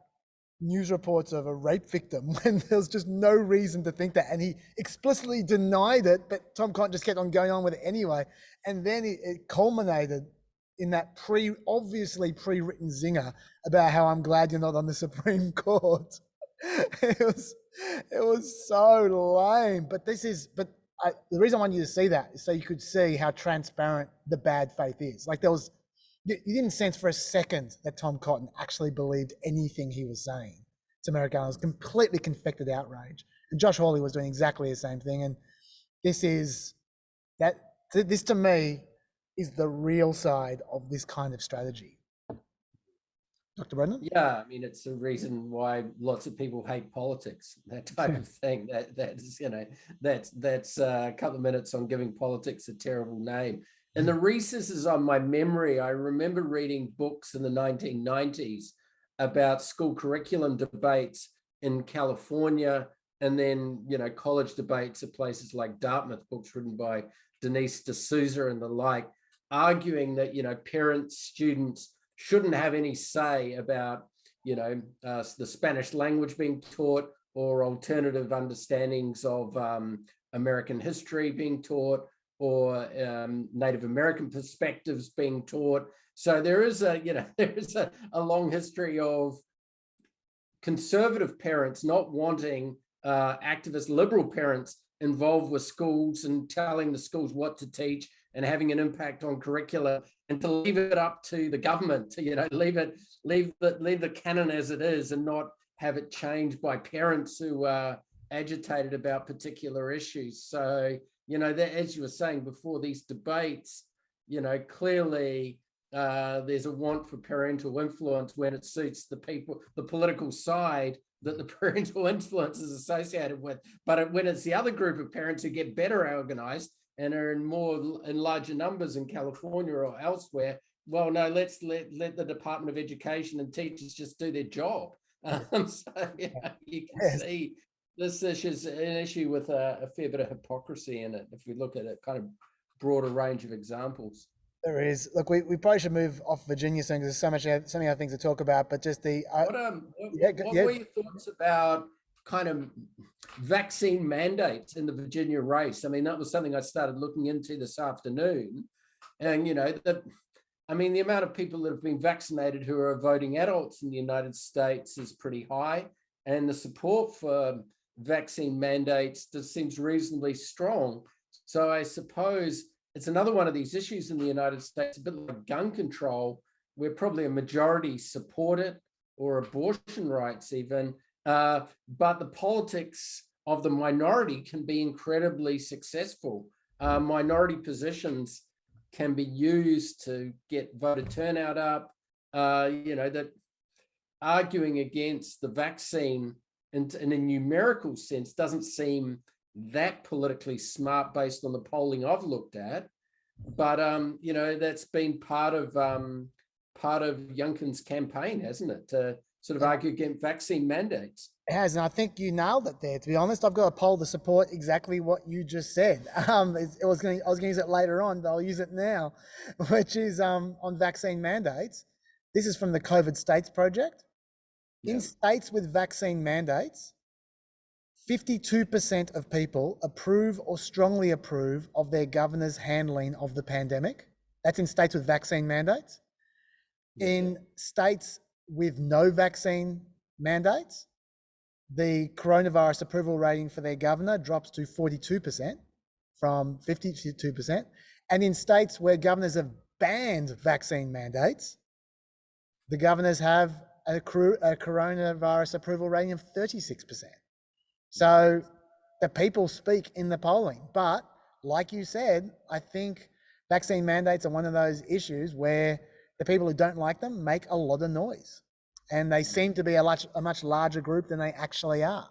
news reports of a rape victim when there was just no reason to think that. And he explicitly denied it, but Tom Cotton just kept on going on with it anyway. And then it culminated in that obviously pre-written zinger about how I'm glad you're not on the Supreme Court. It was so lame. But the reason I want you to see that is so you could see how transparent the bad faith is. Like, you didn't sense for a second that Tom Cotton actually believed anything he was saying to Merrick Garland. It was completely confected outrage. And Josh Hawley was doing exactly the same thing. And this to me is the real side of this kind of strategy. Dr. Brendan? Yeah, I mean, it's the reason why lots of people hate politics, that type of thing. That's a couple of minutes on giving politics a terrible name. And the recesses on my memory, I remember reading books in the 1990s about school curriculum debates in California, and then, college debates at places like Dartmouth, books written by Denise D'Souza and the like, arguing that, parents, students shouldn't have any say about, the Spanish language being taught or alternative understandings of American history being taught, or Native American perspectives being taught. So there is a long history of conservative parents not wanting activist liberal parents involved with schools and telling the schools what to teach and having an impact on curricula, and to leave it up to the government to leave the canon as it is and not have it changed by parents who are agitated about particular issues. So that, as you were saying before, these debates, clearly there's a want for parental influence when it suits the political side that the parental influence is associated with. But when it's the other group of parents who get better organized and are in larger numbers in California or elsewhere, well, no, let the Department of Education and teachers just do their job. So you can see this is an issue with a fair bit of hypocrisy in it, if we look at a kind of broader range of examples. There is. Look, we probably should move off Virginia soon because there's so many other things to talk about. But just what were your thoughts about kind of vaccine mandates in the Virginia race. I mean, that was something I started looking into this afternoon. And, you know, the amount of people that have been vaccinated who are voting adults in the United States is pretty high. And the support for vaccine mandates just seems reasonably strong. So I suppose it's another one of these issues in the United States, a bit like gun control, where probably a majority support it, or abortion rights even, but the politics of the minority can be incredibly successful. Minority positions can be used to get voter turnout up, that arguing against the vaccine in a numerical sense doesn't seem that politically smart based on the polling I've looked at. But, that's been part of Youngkin's campaign, hasn't it? To sort of argue against vaccine mandates. It has, and I think you nailed it there. To be honest, I've got a poll to support exactly what you just said. I was going to use it later on, but I'll use it now, which is on vaccine mandates. This is from the COVID States Project. In states with vaccine mandates, 52% of people approve or strongly approve of their governor's handling of the pandemic. That's in states with vaccine mandates. In states with no vaccine mandates, the coronavirus approval rating for their governor drops to 42% from 52%. And in states where governors have banned vaccine mandates, the governors have a coronavirus approval rating of 36%. So the people speak in the polling. But like you said, I think vaccine mandates are one of those issues where the people who don't like them make a lot of noise. And they seem to be a much larger group than they actually are,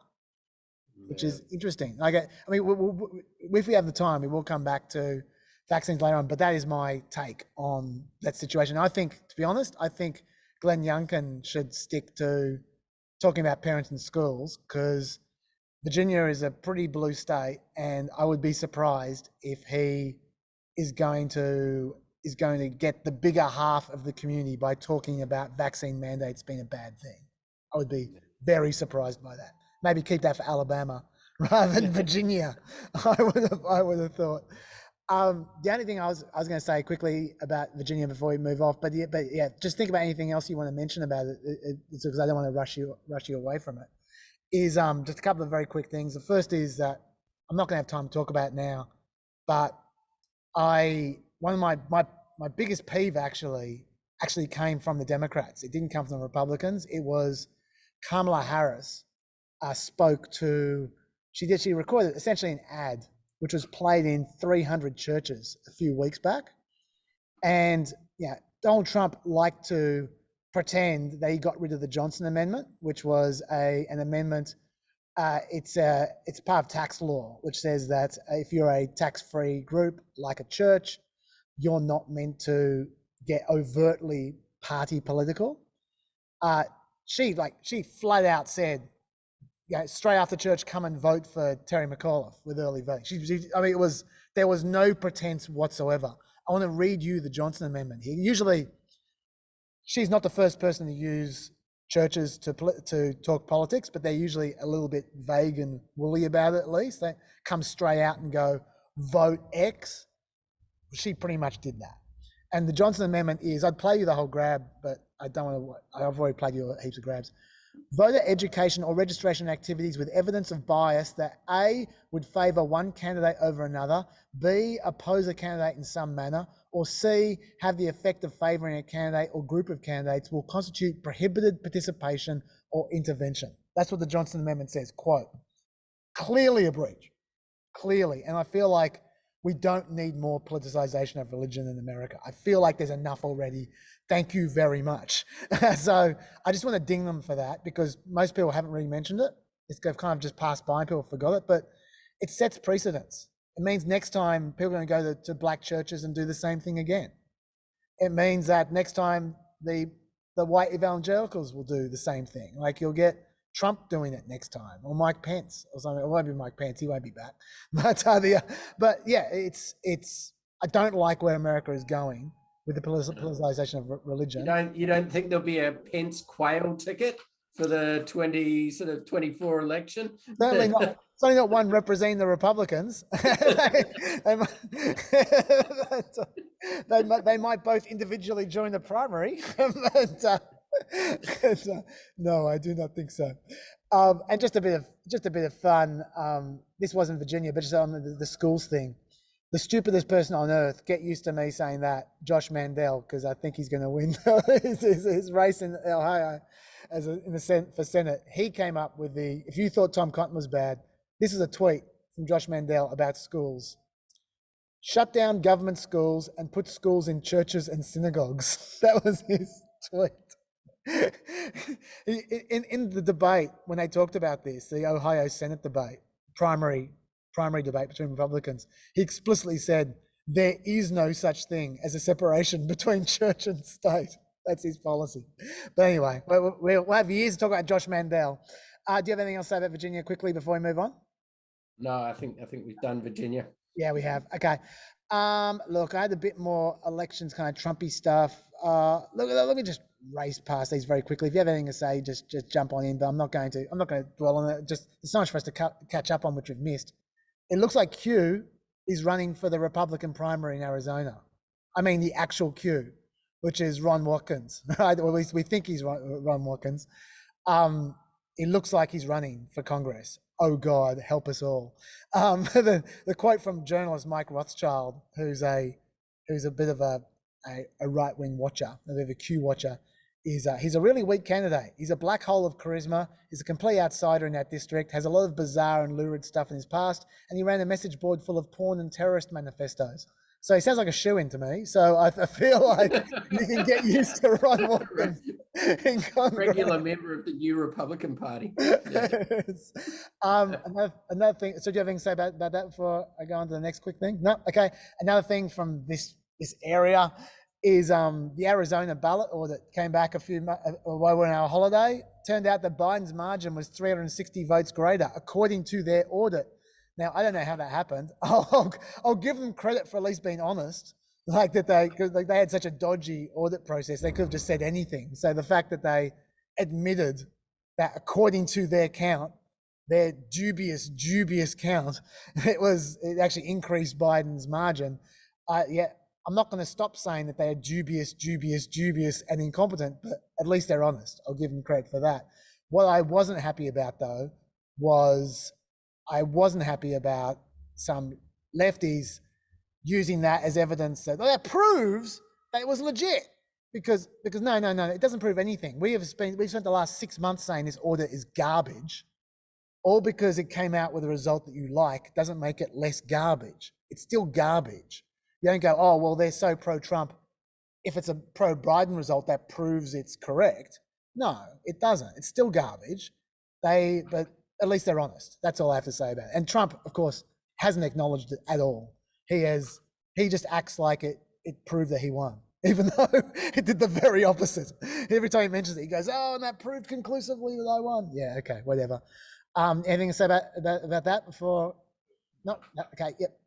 which is interesting. If we have the time, we will come back to vaccines later on, but that is my take on that situation. I think, to be honest, Glenn Youngkin should stick to talking about parents and schools, because Virginia is a pretty blue state, and I would be surprised if he is going to get the bigger half of the community by talking about vaccine mandates being a bad thing. I would be very surprised by that. Maybe keep that for Alabama rather than Virginia. I would have thought. The only thing I was going to say quickly about Virginia before we move off, but just think about anything else you want to mention about it, because I don't want to rush you away from it. Is just a couple of very quick things. The first is that I'm not going to have time to talk about it now, but one of my biggest peeve actually came from the Democrats. It didn't come from the Republicans. It was Kamala Harris she recorded essentially an ad which was played in 300 churches a few weeks back. And Donald Trump liked to pretend that he got rid of the Johnson Amendment, which was an amendment. It's part of tax law, which says that if you're a tax-free group like a church, you're not meant to get overtly party political. She flat out said, straight after church, come and vote for Terry McAuliffe with early voting. There was no pretense whatsoever. I want to read you the Johnson Amendment here. Usually, she's not the first person to use churches to talk politics, but they're usually a little bit vague and woolly about it. At least they come straight out and go, vote X. She pretty much did that. And the Johnson Amendment is, I'd play you the whole grab, but I don't want to, I've already played you heaps of grabs. Voter education or registration activities with evidence of bias that A, would favour one candidate over another, B, oppose a candidate in some manner, or C, have the effect of favouring a candidate or group of candidates will constitute prohibited participation or intervention. That's what the Johnson Amendment says, quote. Clearly a breach, clearly. And I feel like we don't need more politicization of religion in America. I feel like there's enough already. Thank you very much. So I just want to ding them for that, because most people haven't really mentioned it. It's kind of just passed by and people forgot it, but it sets precedents. It means next time people are going to go to black churches and do the same thing again. It means that next time the white evangelicals will do the same thing. Like you'll get Trump doing it next time, or Mike Pence or something. It won't be Mike Pence, he won't be back. But yeah, it's I don't like where America is going with the politicization of religion. You don't think there'll be a Pence quail ticket for the 24 election. Certainly not. Certainly not one representing the Republicans. They might both individually join the primary, but no, I do not think so. And just a bit of fun. This wasn't Virginia, but just on the schools thing. The stupidest person on earth. Get used to me saying that, Josh Mandel, because I think he's going to win his race in Ohio for Senate. He came up with if you thought Tom Cotton was bad, this is a tweet from Josh Mandel about schools. Shut down government schools and put schools in churches and synagogues. That was his tweet. In the debate, when they talked about this, the Ohio Senate debate, primary debate between Republicans, he explicitly said, there is no such thing as a separation between church and state. That's his policy. But anyway, we'll have years to talk about Josh Mandel. Do you have anything else to say about Virginia quickly before we move on? No, I think we've done Virginia. Yeah, we have. Okay. Look, I had a bit more elections kind of Trumpy stuff. Let me just race past these very quickly. If you have anything to say, just jump on in. But I'm not going to dwell on it. Just there's so much for us to catch up on, which we've missed. It looks like Q is running for the Republican primary in Arizona. I mean, the actual Q, which is Ron Watkins, right? Or at least we think he's Ron Watkins. It looks like he's running for Congress. Oh God, help us all. The quote from journalist Mike Rothschild, who's a bit of a right-wing watcher, a bit of a Q watcher, is he's a really weak candidate. He's a black hole of charisma. He's a complete outsider in that district, has a lot of bizarre and lurid stuff in his past, and he ran a message board full of porn and terrorist manifestos. So he sounds like a shoo-in to me. So I feel like you can get used to Ron Watkins in Congress. Regular member of the new Republican Party. Yes. Another thing. So do you have anything to say about that before I go on to the next quick thing? No? Okay. Another thing from this area is the Arizona ballot audit came back while we were on our holiday. Turned out that Biden's margin was 360 votes greater, according to their audit. Now, I don't know how that happened. I'll give them credit for at least being honest, because they had such a dodgy audit process. They could have just said anything. So the fact that they admitted that according to their count, their dubious count, it actually increased Biden's margin. I'm not going to stop saying that they are dubious and incompetent, but at least they're honest. I'll give them credit for that. What I wasn't happy about, though, was I wasn't happy about some lefties using that as evidence that proves that it was legit. Because no, it doesn't prove anything. We've spent the last 6 months saying this audit is garbage. All because it came out with a result that you like doesn't make it less garbage. It's still garbage. You don't go, oh, well, they're so pro-Trump. If it's a pro-Biden result, that proves it's correct. No, it doesn't. It's still garbage. But at least they're honest. That's all I have to say about it. And Trump, of course, hasn't acknowledged it at all. He just acts like it proved that he won, even though it did the very opposite. Every time he mentions it, he goes, oh, and that proved conclusively that I won. Yeah, okay, whatever. Anything to say about that before? No? Okay, yep.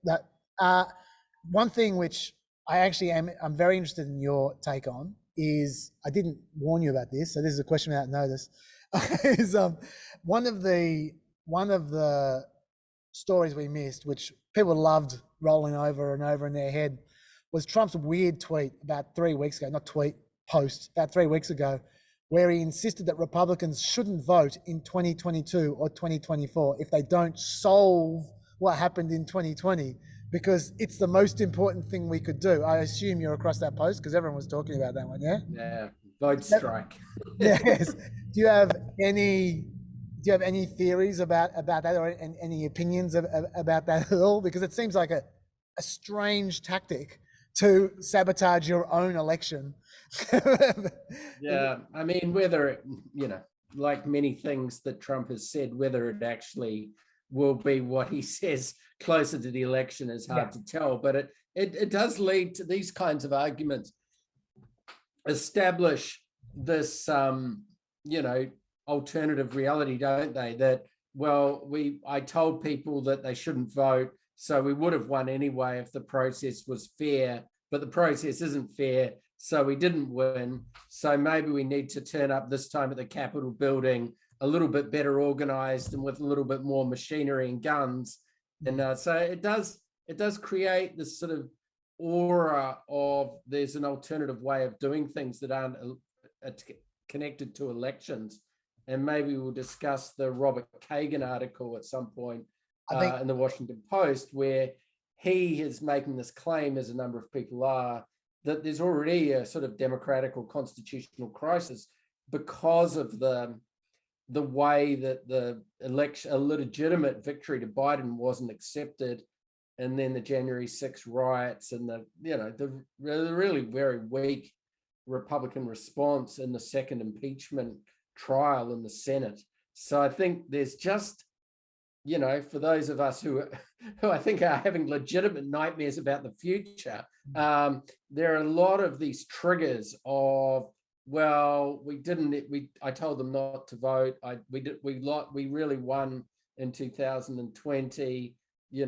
One thing which I'm very interested in your take on is, I didn't warn you about this, so this is a question without notice, is one of the stories we missed, which people loved rolling over and over in their head, was Trump's weird tweet about 3 weeks ago, post, about 3 weeks ago, where he insisted that Republicans shouldn't vote in 2022 or 2024 if they don't solve what happened in 2020, because it's the most important thing we could do. I assume you're across that post because everyone was talking about that one, yeah? Yeah, vote strike. Yes. Do you have any theories about that, or any opinions about that at all? Because it seems like a strange tactic to sabotage your own election. Yeah, I mean, whether it, like many things that Trump has said, whether it actually will be what he says closer to the election is hard to tell, but it does lead to these kinds of arguments, establish this alternative reality, don't they, that, well, I told people that they shouldn't vote, so we would have won anyway if the process was fair, but the process isn't fair so we didn't win. So maybe we need to turn up this time at the Capitol building a little bit better organized and with a little bit more machinery and guns. And so it does create this sort of aura of there's an alternative way of doing things that aren't connected to elections. And maybe we'll discuss the Robert Kagan article at some point in the Washington Post, where he is making this claim, as a number of people are, that there's already a sort of democratic or constitutional crisis because of the way that the election, a legitimate victory to Biden wasn't accepted, and then the January 6th riots and the really very weak Republican response in the second impeachment trial in the Senate. So I think there's just, for those of us who I think are having legitimate nightmares about the future, there are a lot of these triggers of, well, I told them not to vote. We really won in 2020.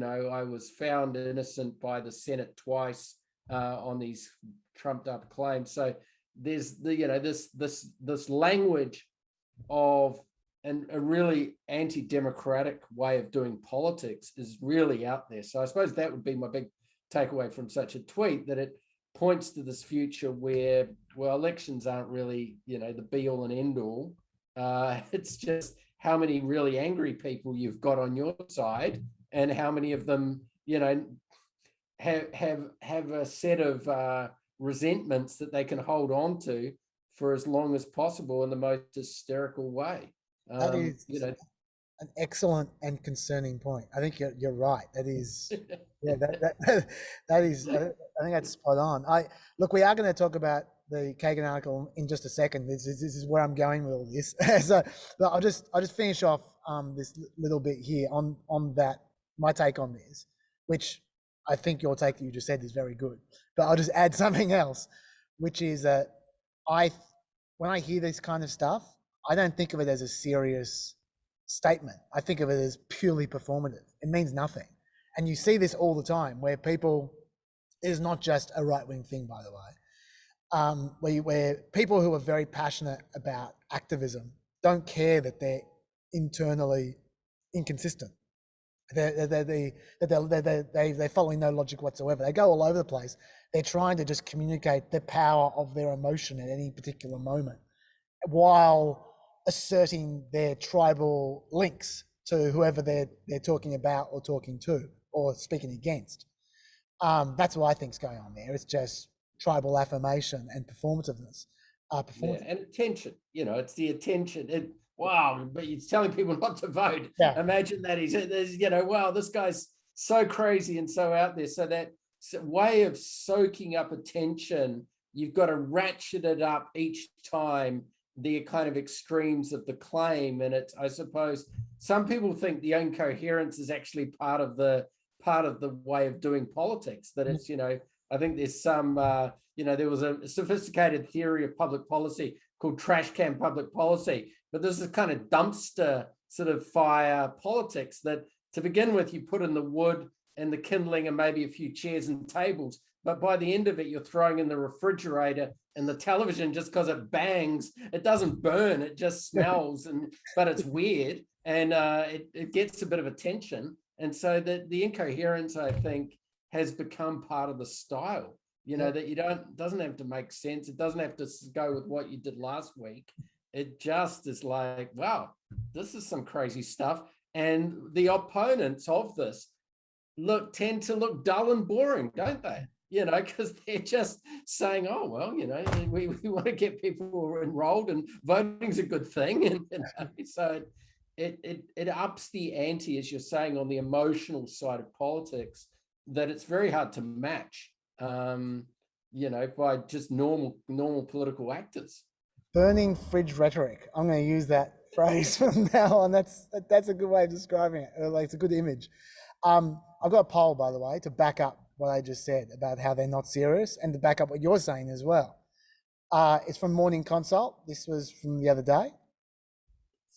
I was found innocent by the Senate twice on these trumped up claims. So there's this language of a really anti-democratic way of doing politics is really out there. So I suppose that would be my big takeaway from such a tweet, that it points to this future where, well, elections aren't really, the be all and end all. It's just how many really angry people you've got on your side, and how many of them, have a set of resentments that they can hold on to for as long as possible in the most hysterical way. That is an excellent and concerning point. I think you're right. That is, yeah, that is. I think that's spot on. Look, we are going to talk about the Kagan article in just a second. This is where I'm going with all this. So I'll just finish off this little bit here on that. My take on this, which I think your take that you just said is very good, but I'll just add something else, which is that when I hear this kind of stuff, I don't think of it as a serious statement. I think of it as purely performative. It means nothing. And you see this all the time where people, it is not just a right-wing thing, by the way, where people who are very passionate about activism don't care that they're internally inconsistent. They're following no logic whatsoever. They go all over the place. They're trying to just communicate the power of their emotion at any particular moment, while asserting their tribal links to whoever they're talking about or talking to or speaking against. That's what I think is going on there. It's just tribal affirmation and performativeness. And attention. It's the attention. Wow, but he's telling people not to vote. Yeah. Imagine that wow, this guy's so crazy and so out there. So that way of soaking up attention, you've got to ratchet it up each time, the kind of extremes of the claim. And I suppose some people think the incoherence is actually part of the way of doing politics, that it's, I think there's some, there was a sophisticated theory of public policy called trash can public policy, but this is kind of dumpster sort of fire politics, that to begin with, you put in the wood and the kindling and maybe a few chairs and tables, but by the end of it, you're throwing in the refrigerator and the television. Just because it bangs, it doesn't burn, it just smells, but it's weird, and it gets a bit of attention. And so the incoherence, I think, has become part of the style, that doesn't have to make sense. It doesn't have to go with what you did last week. It just is like, wow, this is some crazy stuff. And the opponents of this tend to look dull and boring, don't they? Because they're just saying, oh, well, we want to get people enrolled, and voting's a good thing. And so it ups the ante, as you're saying, on the emotional side of politics, that it's very hard to match, by just normal political actors. Burning fridge rhetoric. I'm going to use that phrase from now on. That's a good way of describing it. It's a good image. I've got a poll, by the way, to back up what I just said about how they're not serious, and to back up what you're saying as well. It's from Morning Consult. This was from the other day.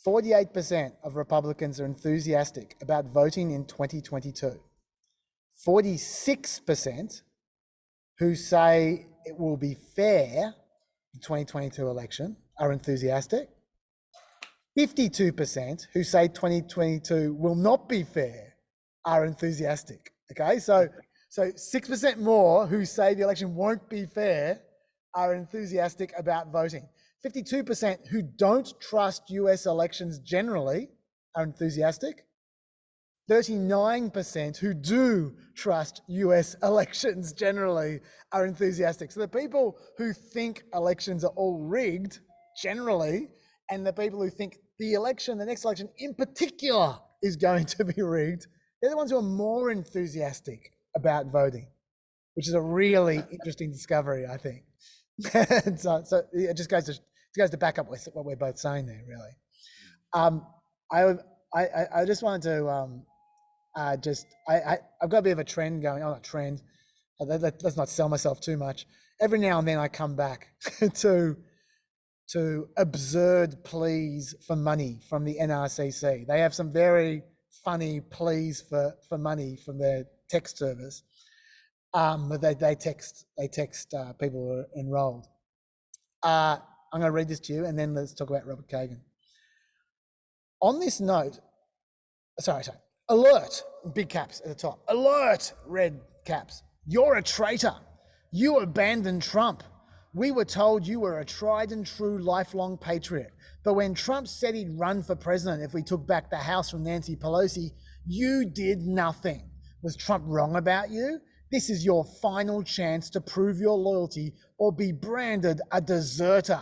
48% of Republicans are enthusiastic about voting in 2022. 46% who say it will be fair, the 2022 election, are enthusiastic. 52% who say 2022 will not be fair are enthusiastic. Okay, so 6% more who say the election won't be fair are enthusiastic about voting. 52% who don't trust US elections generally are enthusiastic. 39% who do trust US elections generally are enthusiastic. So the people who think elections are all rigged generally, and the people who think the election, the next election in particular, is going to be rigged, they're the ones who are more enthusiastic about voting, which is a really interesting discovery, I think. And so it just goes to back up what we're both saying there, really. I just wanted to I've got a bit of a trend going. Oh, not trend. Let's not sell myself too much. Every now and then I come back to absurd pleas for money from the NRCC. They have some very funny pleas for money from their text service. They text people who are enrolled. I'm going to read this to you, and then let's talk about Robert Kagan. On this note, sorry. Alert, big caps at the top. Alert, red caps. You're a traitor. You abandoned Trump. We were told you were a tried and true lifelong patriot. But when Trump said he'd run for president if we took back the House from Nancy Pelosi, you did nothing. Was Trump wrong about you? This is your final chance to prove your loyalty or be branded a deserter.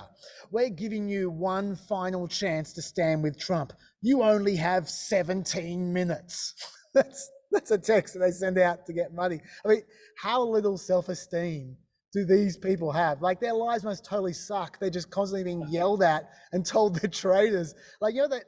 We're giving you one final chance to stand with Trump. You only have 17 minutes. That's a text that they send out to get money. I mean, how little self-esteem do these people have? Like, their lives must totally suck. They're just constantly being yelled at and told they're traitors. Like, you know,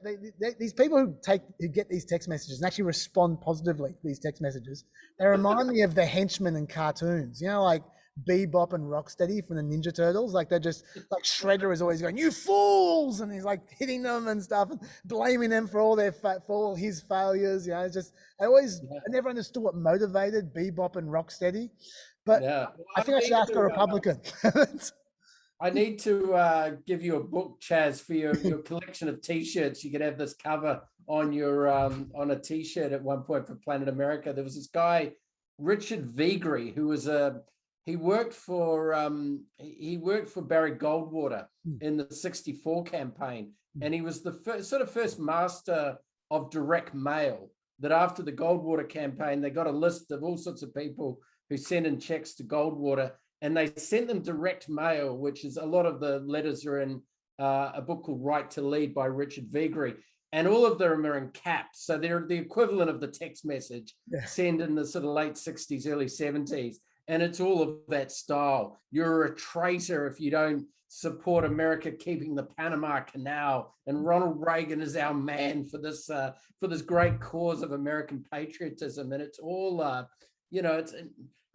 these people who get these text messages and actually respond positively to these text messages, they remind me of the henchmen in cartoons, you know, like Bebop and Rocksteady from the Ninja Turtles. Like, they're just like, Shredder is always going, "You fools!" and he's like hitting them and stuff and blaming them for all his failures. You know, it's just, I never understood what motivated Bebop and Rocksteady. But yeah. I think I should ask a Republican. I need to give you a book, Chaz, for your collection of T-shirts. You could have this cover on your on a T-shirt at one point for Planet America. There was this guy, Richard Vigri, who was he worked for Barry Goldwater in the '64 campaign, and he was the first master of direct mail. That after the Goldwater campaign, they got a list of all sorts of people who sent in checks to Goldwater, and they sent them direct mail, which is a lot of the letters are in a book called Right to Lead by Richard Vigri, and all of them are in caps. So they're the equivalent of the text message sent in the sort of late 60s, early 70s. And it's all of that style. You're a traitor if you don't support America keeping the Panama Canal, and Ronald Reagan is our man for this great cause of American patriotism. And it's all, you know,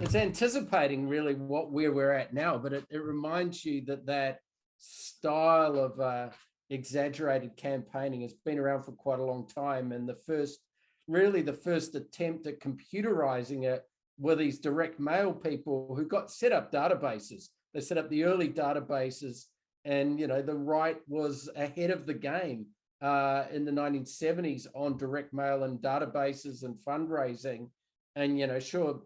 it's anticipating really where we're at now, but it reminds you that style of exaggerated campaigning has been around for quite a long time. And the first attempt at computerizing it were these direct mail people who got set up databases. They set up the early databases, and, you know, the right was ahead of the game in the 1970s on direct mail and databases and fundraising. And, you know, sure,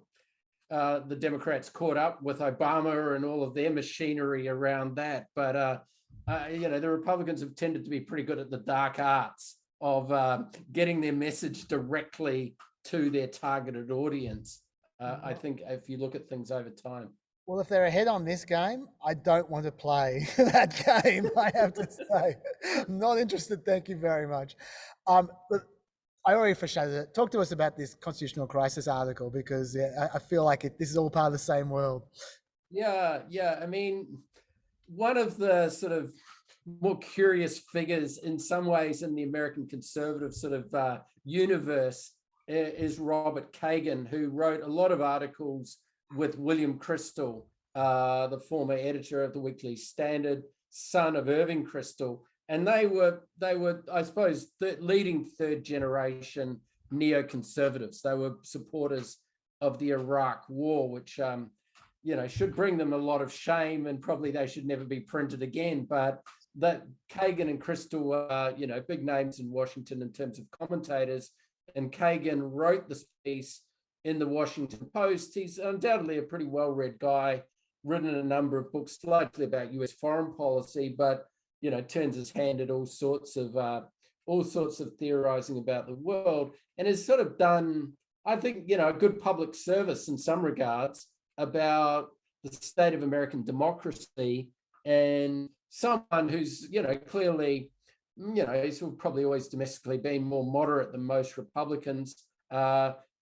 the Democrats caught up with Obama and all of their machinery around that. But, you know, the Republicans have tended to be pretty good at the dark arts of getting their message directly to their targeted audience. I think if you look at things over time. Well, if they're ahead on this game, I don't want to play that game, I have to say. I'm not interested, thank you very much. But I already foreshadowed it. Talk to us about this constitutional crisis article, because I feel like this is all part of the same world. Yeah. I mean, one of the sort of more curious figures in some ways in the American conservative sort of universe is Robert Kagan, who wrote a lot of articles with William Crystal, the former editor of the Weekly Standard, son of Irving Crystal. And they were, I suppose, the leading third generation neoconservatives. They were supporters of the Iraq War, which should bring them a lot of shame, and probably they should never be printed again. But that Kagan and Crystal are, big names in Washington in terms of commentators. And Kagan wrote this piece in the Washington Post. He's undoubtedly a pretty well-read guy, written a number of books largely about US foreign policy, but, turns his hand at all sorts of theorizing about the world, and has sort of done, I think, a good public service in some regards about the state of American democracy, and someone who's, clearly, he's probably always domestically been more moderate than most Republicans,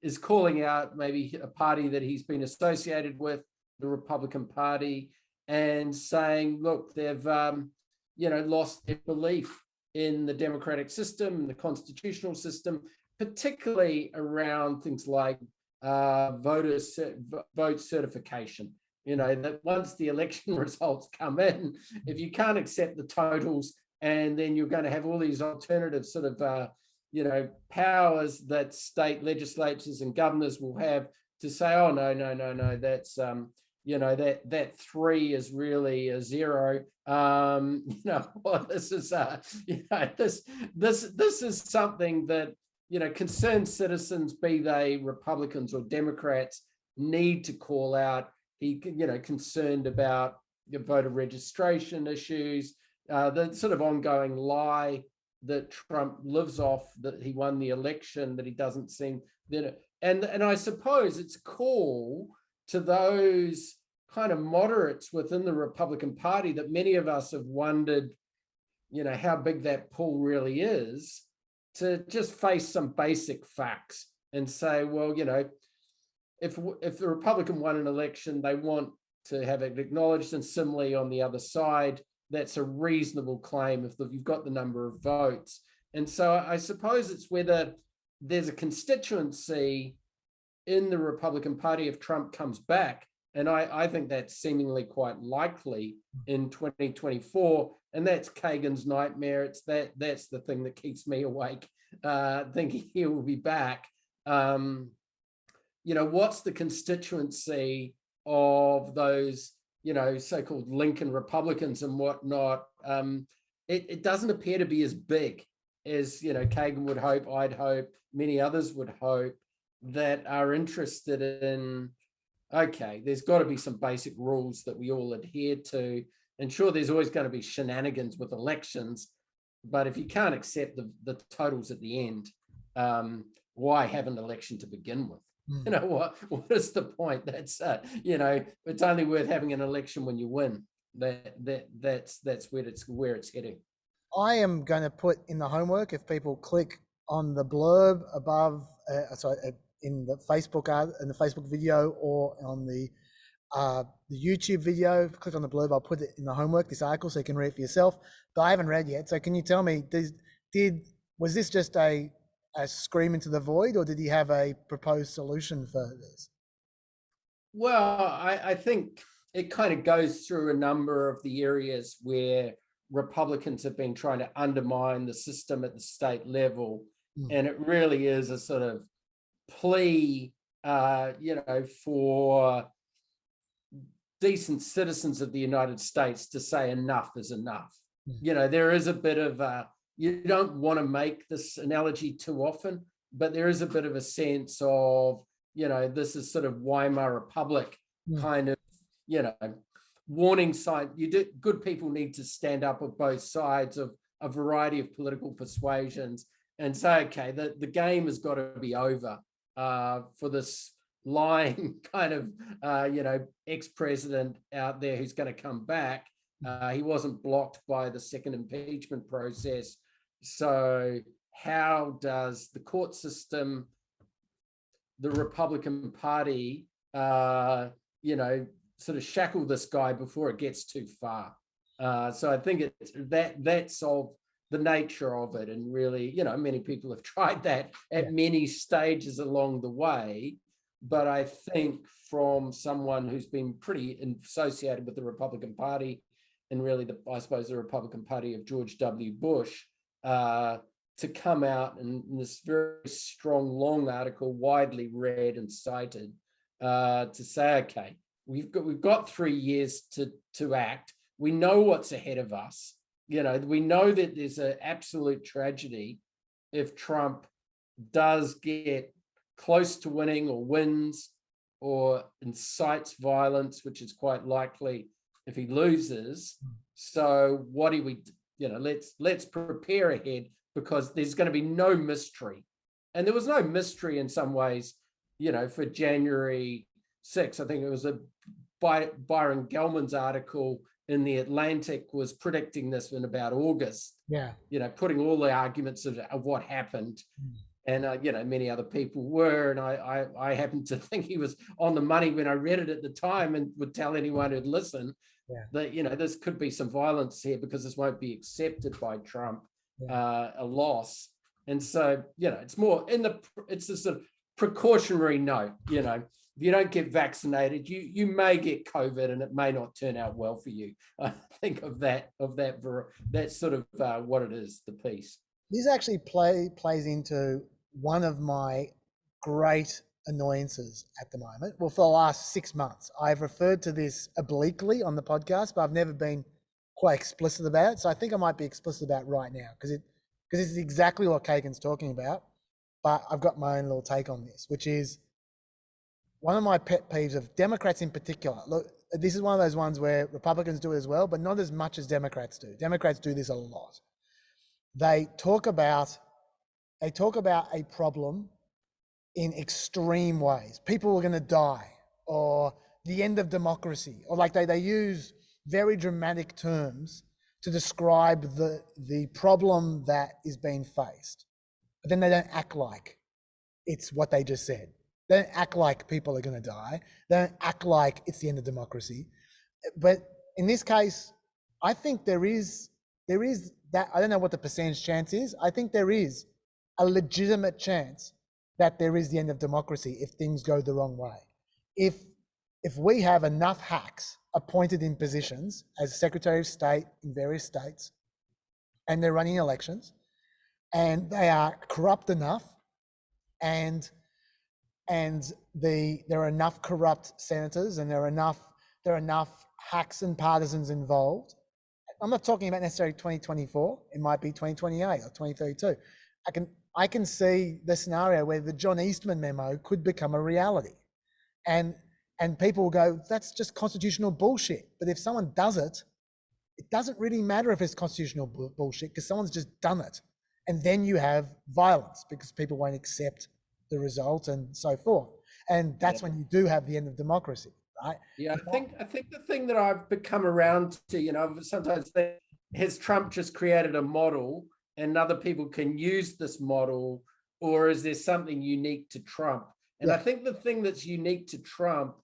is calling out maybe a party that he's been associated with, the Republican Party, and saying, look, they've, lost their belief in the democratic system and the constitutional system, particularly around things like vote certification. That once the election results come in, if you can't accept the totals, and then you're going to have all these alternative sort of, powers that state legislatures and governors will have to say, oh, no, that's, that 3 is really a 0. This is, this is something that, concerned citizens, be they Republicans or Democrats, need to call out. He, concerned about voter registration issues, the sort of ongoing lie that Trump lives off, that he won the election, that he doesn't seem, and I suppose it's a call to those kind of moderates within the Republican Party that many of us have wondered, how big that pool really is, to just face some basic facts and say, well, if the Republican won an election, they want to have it acknowledged, and similarly on the other side, that's a reasonable claim if you've got the number of votes. And so I suppose it's whether there's a constituency in the Republican Party if Trump comes back, and I think that's seemingly quite likely in 2024, and that's Kagan's nightmare. It's that's the thing that keeps me awake, thinking he will be back. What's the constituency of those, so-called Lincoln Republicans and whatnot? It doesn't appear to be as big as, Kagan would hope, I'd hope, many others would hope, that are interested in, okay, there's got to be some basic rules that we all adhere to. And sure, there's always going to be shenanigans with elections, but if you can't accept the totals at the end, why have an election to begin with? What is the point? That's it's only worth having an election when you win. That's where it's heading. I am going to put in the homework, if people click on the blurb above, in the Facebook video, or on the YouTube video, click on the blurb. I'll put it in the homework, this article, so you can read it for yourself. But I haven't read yet. So can you tell me, was this just a scream into the void, or did he have a proposed solution for this? Well, I think it kind of goes through a number of the areas where Republicans have been trying to undermine the system at the state level. And it really is a sort of plea, for decent citizens of the United States to say enough is enough. There is a bit of you don't want to make this analogy too often, but there is a bit of a sense of, this is sort of Weimar Republic kind of, warning sign. Good people need to stand up of both sides of a variety of political persuasions and say, okay, the game has got to be over for this lying kind of, ex-president out there who's going to come back. He wasn't blocked by the second impeachment process. So how does the court system, the Republican Party, sort of shackle this guy before it gets too far? So I think it's that's of the nature of it. And really, many people have tried that at many stages along the way. But I think from someone who's been pretty associated with the Republican Party, and really, I suppose, the Republican Party of George W. Bush, to come out in this very strong, long article, widely read and cited, to say, okay, we've got 3 years to act. We know what's ahead of us. You know, we know that there's an absolute tragedy if Trump does get close to winning or wins or incites violence, which is quite likely if he loses. So what do we, you know, let's prepare ahead, because there's going to be no mystery. And there was no mystery in some ways, you know, for January 6th. I think it was Byron Gelman's article in The Atlantic was predicting this in about August. Yeah. You know, putting all the arguments of what happened. And, you know, many other people were. And I happened to think he was on the money when I read it at the time, and would tell anyone who'd listen that, you know, this could be some violence here, because this won't be accepted by Trump, a loss. And so, you know, it's more it's a sort of precautionary note. You know, if you don't get vaccinated, you may get COVID, and it may not turn out well for you. I think of that sort of what it is, the piece. This actually plays into one of my great annoyances at the moment. Well, for the last 6 months, I've referred to this obliquely on the podcast, but I've never been quite explicit about it. So I think I might be explicit about it right now, because this is exactly what Kagan's talking about. But I've got my own little take on this, which is one of my pet peeves of Democrats in particular. Look, this is one of those ones where Republicans do it as well, but not as much as Democrats do. Democrats do this a lot. They talk about a problem in extreme ways. People are going to die, or the end of democracy, or like they use very dramatic terms to describe the problem that is being faced. But then they don't act like it's what they just said. They don't act like people are going to die. They don't act like it's the end of democracy. But in this case, I think there is that, I don't know what the percentage chance is. I think there is a legitimate chance that there is the end of democracy if things go the wrong way. If we have enough hacks appointed in positions as Secretary of State in various states, and they're running elections, and they are corrupt enough, and there are enough corrupt senators, and there are enough hacks and partisans involved. I'm not talking about necessarily 2024. It might be 2028 or 2032. I can see the scenario where the John Eastman memo could become a reality, and people will go, that's just constitutional bullshit. But if someone does it, it doesn't really matter if it's constitutional bullshit, because someone's just done it, and then you have violence because people won't accept the result and so forth. And that's when you do have the end of democracy. Right? Yeah, I think the thing that I've become around to, you know, sometimes think, has Trump just created a model and other people can use this model, or is there something unique to Trump? And I think the thing that's unique to Trump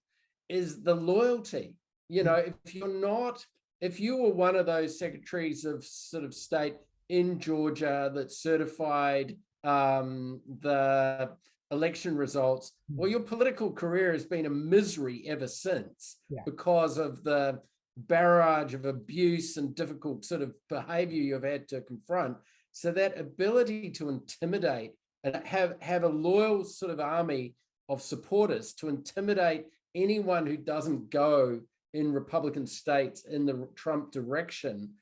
is the loyalty. You know, if you were one of those secretaries of sort of state in Georgia that certified the election results, well, your political career has been a misery ever since because of the barrage of abuse and difficult sort of behavior you've had to confront. So that ability to intimidate and have a loyal sort of army of supporters to intimidate anyone who doesn't go in Republican states in the Trump direction,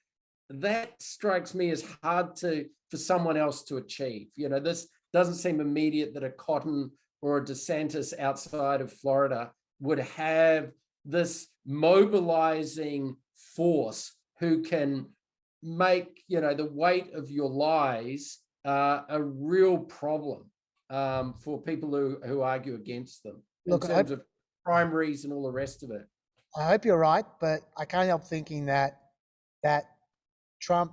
that strikes me as hard for someone else to achieve. You know, this doesn't seem immediate that a Cotton or a DeSantis outside of Florida would have this mobilizing force who can make, you know, the weight of your lies a real problem for people who argue against them in terms of primaries and all the rest of it. I hope you're right, but I can't help thinking that Trump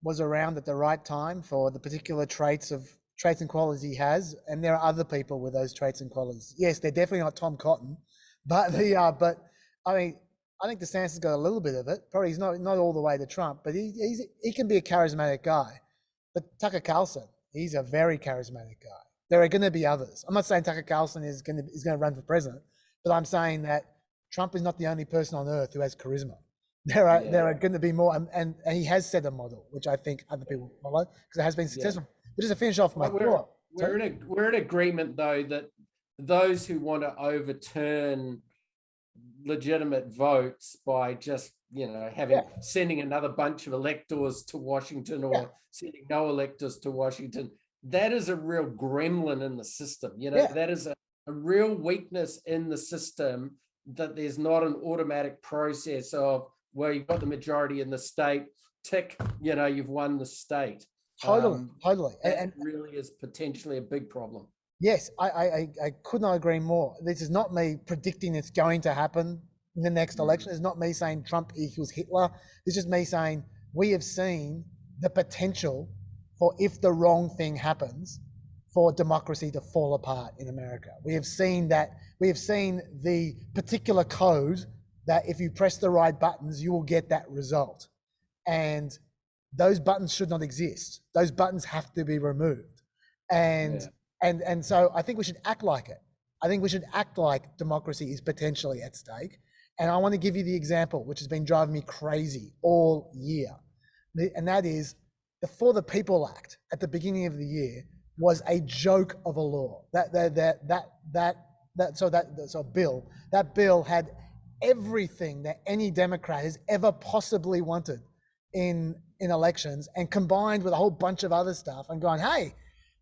was around at the right time for the particular traits and qualities he has, and there are other people with those traits and qualities. Yes, they're definitely not Tom Cotton, but but I mean, I think DeSantis has got a little bit of it. Probably he's not all the way to Trump, but he can be a charismatic guy. But Tucker Carlson, he's a very charismatic guy. There are going to be others. I'm not saying Tucker Carlson is going to run for president, but I'm saying that Trump is not the only person on earth who has charisma. There are going to be more, and he has set a model, which I think other people follow because it has been successful. But just to finish off my thought, we're in agreement though that those who want to overturn legitimate votes by just, you know, sending another bunch of electors to Washington or sending no electors to Washington. That is a real gremlin in the system. You know, that is a real weakness in the system, that there's not an automatic process of, well, you've got the majority in the state, tick, you know, you've won the state. Totally. And really is potentially a big problem. Yes, I could not agree more. This is not me predicting it's going to happen in the next election. It's not me saying Trump equals Hitler. It's just me saying we have seen the potential for, if the wrong thing happens, for democracy to fall apart in America. We have seen the particular code that if you press the right buttons, you will get that result. And those buttons should not exist. Those buttons have to be removed. And so I think we should act like it. I think we should act like democracy is potentially at stake. And I want to give you the example, which has been driving me crazy all year. And that is the For the People Act at the beginning of the year was a joke of a law. That bill had everything that any Democrat has ever possibly wanted in elections, and combined with a whole bunch of other stuff, and going, hey,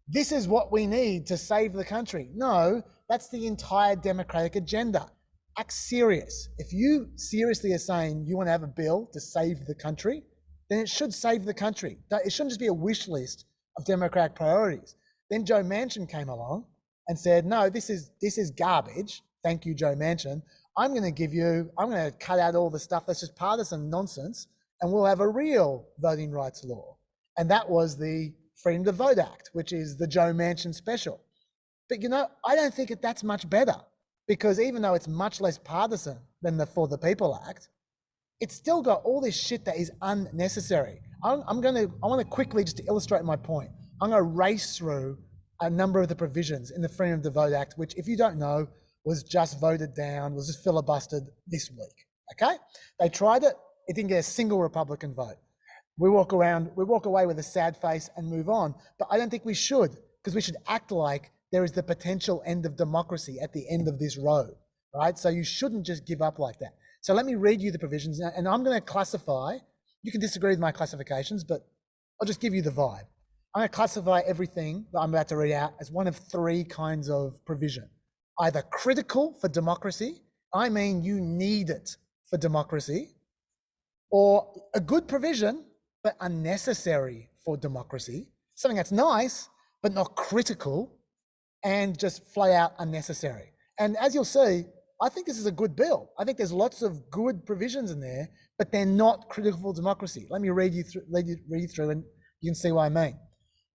this is what we need to save the country. No, that's the entire Democratic agenda. Act serious. If you seriously are saying you want to have a bill to save the country, then it should save the country. It shouldn't just be a wish list of Democratic priorities. Then Joe Manchin came along and said, no, this is garbage. Thank you, Joe Manchin. I'm going to cut out all the stuff that's just partisan nonsense, and we'll have a real voting rights law. And that was the Freedom to Vote Act, which is the Joe Manchin special. But, you know, I don't think that's much better, because even though it's much less partisan than the For the People Act, it's still got all this shit that is unnecessary. I want to quickly, just to illustrate my point, I'm going to race through a number of the provisions in the Freedom to Vote Act, which, if you don't know, was just voted down, was just filibustered this week, okay? They tried it, it didn't get a single Republican vote. We walk away with a sad face and move on, but I don't think we should, because we should act like there is the potential end of democracy at the end of this road, right? So you shouldn't just give up like that. So let me read you the provisions, and I'm going to classify, you can disagree with my classifications, but I'll just give you the vibe. I'm going to classify everything that I'm about to read out as one of three kinds of provision. Either critical for democracy, I mean you need it for democracy, or a good provision, but unnecessary for democracy, something that's nice, but not critical, and just flat out unnecessary. And as you'll see, I think this is a good bill. I think there's lots of good provisions in there, but they're not critical for democracy. Let me read you through and you can see what I mean.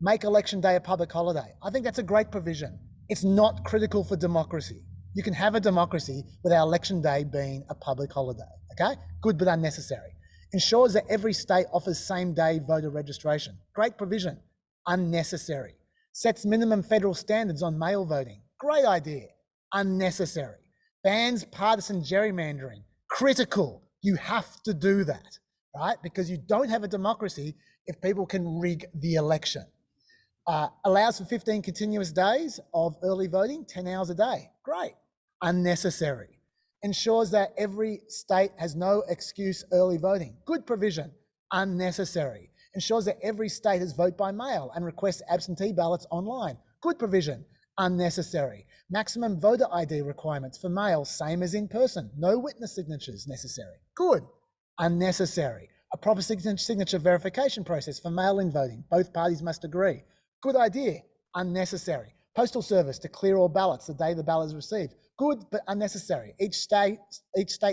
Make election day a public holiday. I think that's a great provision. It's not critical for democracy. You can have a democracy without election day being a public holiday, okay? Good, but unnecessary. Ensures that every state offers same-day voter registration. Great provision, unnecessary. Sets minimum federal standards on mail voting. Great idea, unnecessary. Bans partisan gerrymandering. Critical, you have to do that, right? Because you don't have a democracy if people can rig the election. Allows for 15 continuous days of early voting, 10 hours a day. Great, unnecessary. Ensures that every state has no excuse early voting. Good provision, unnecessary. Ensures that every state has vote by mail and requests absentee ballots online. Good provision, unnecessary. Maximum voter ID requirements for mail, same as in person. No witness signatures necessary. Good, unnecessary. A proper signature verification process for mail-in voting. Both parties must agree. Good idea, unnecessary. Postal service to clear all ballots the day the ballot is received. Good, but unnecessary. Each state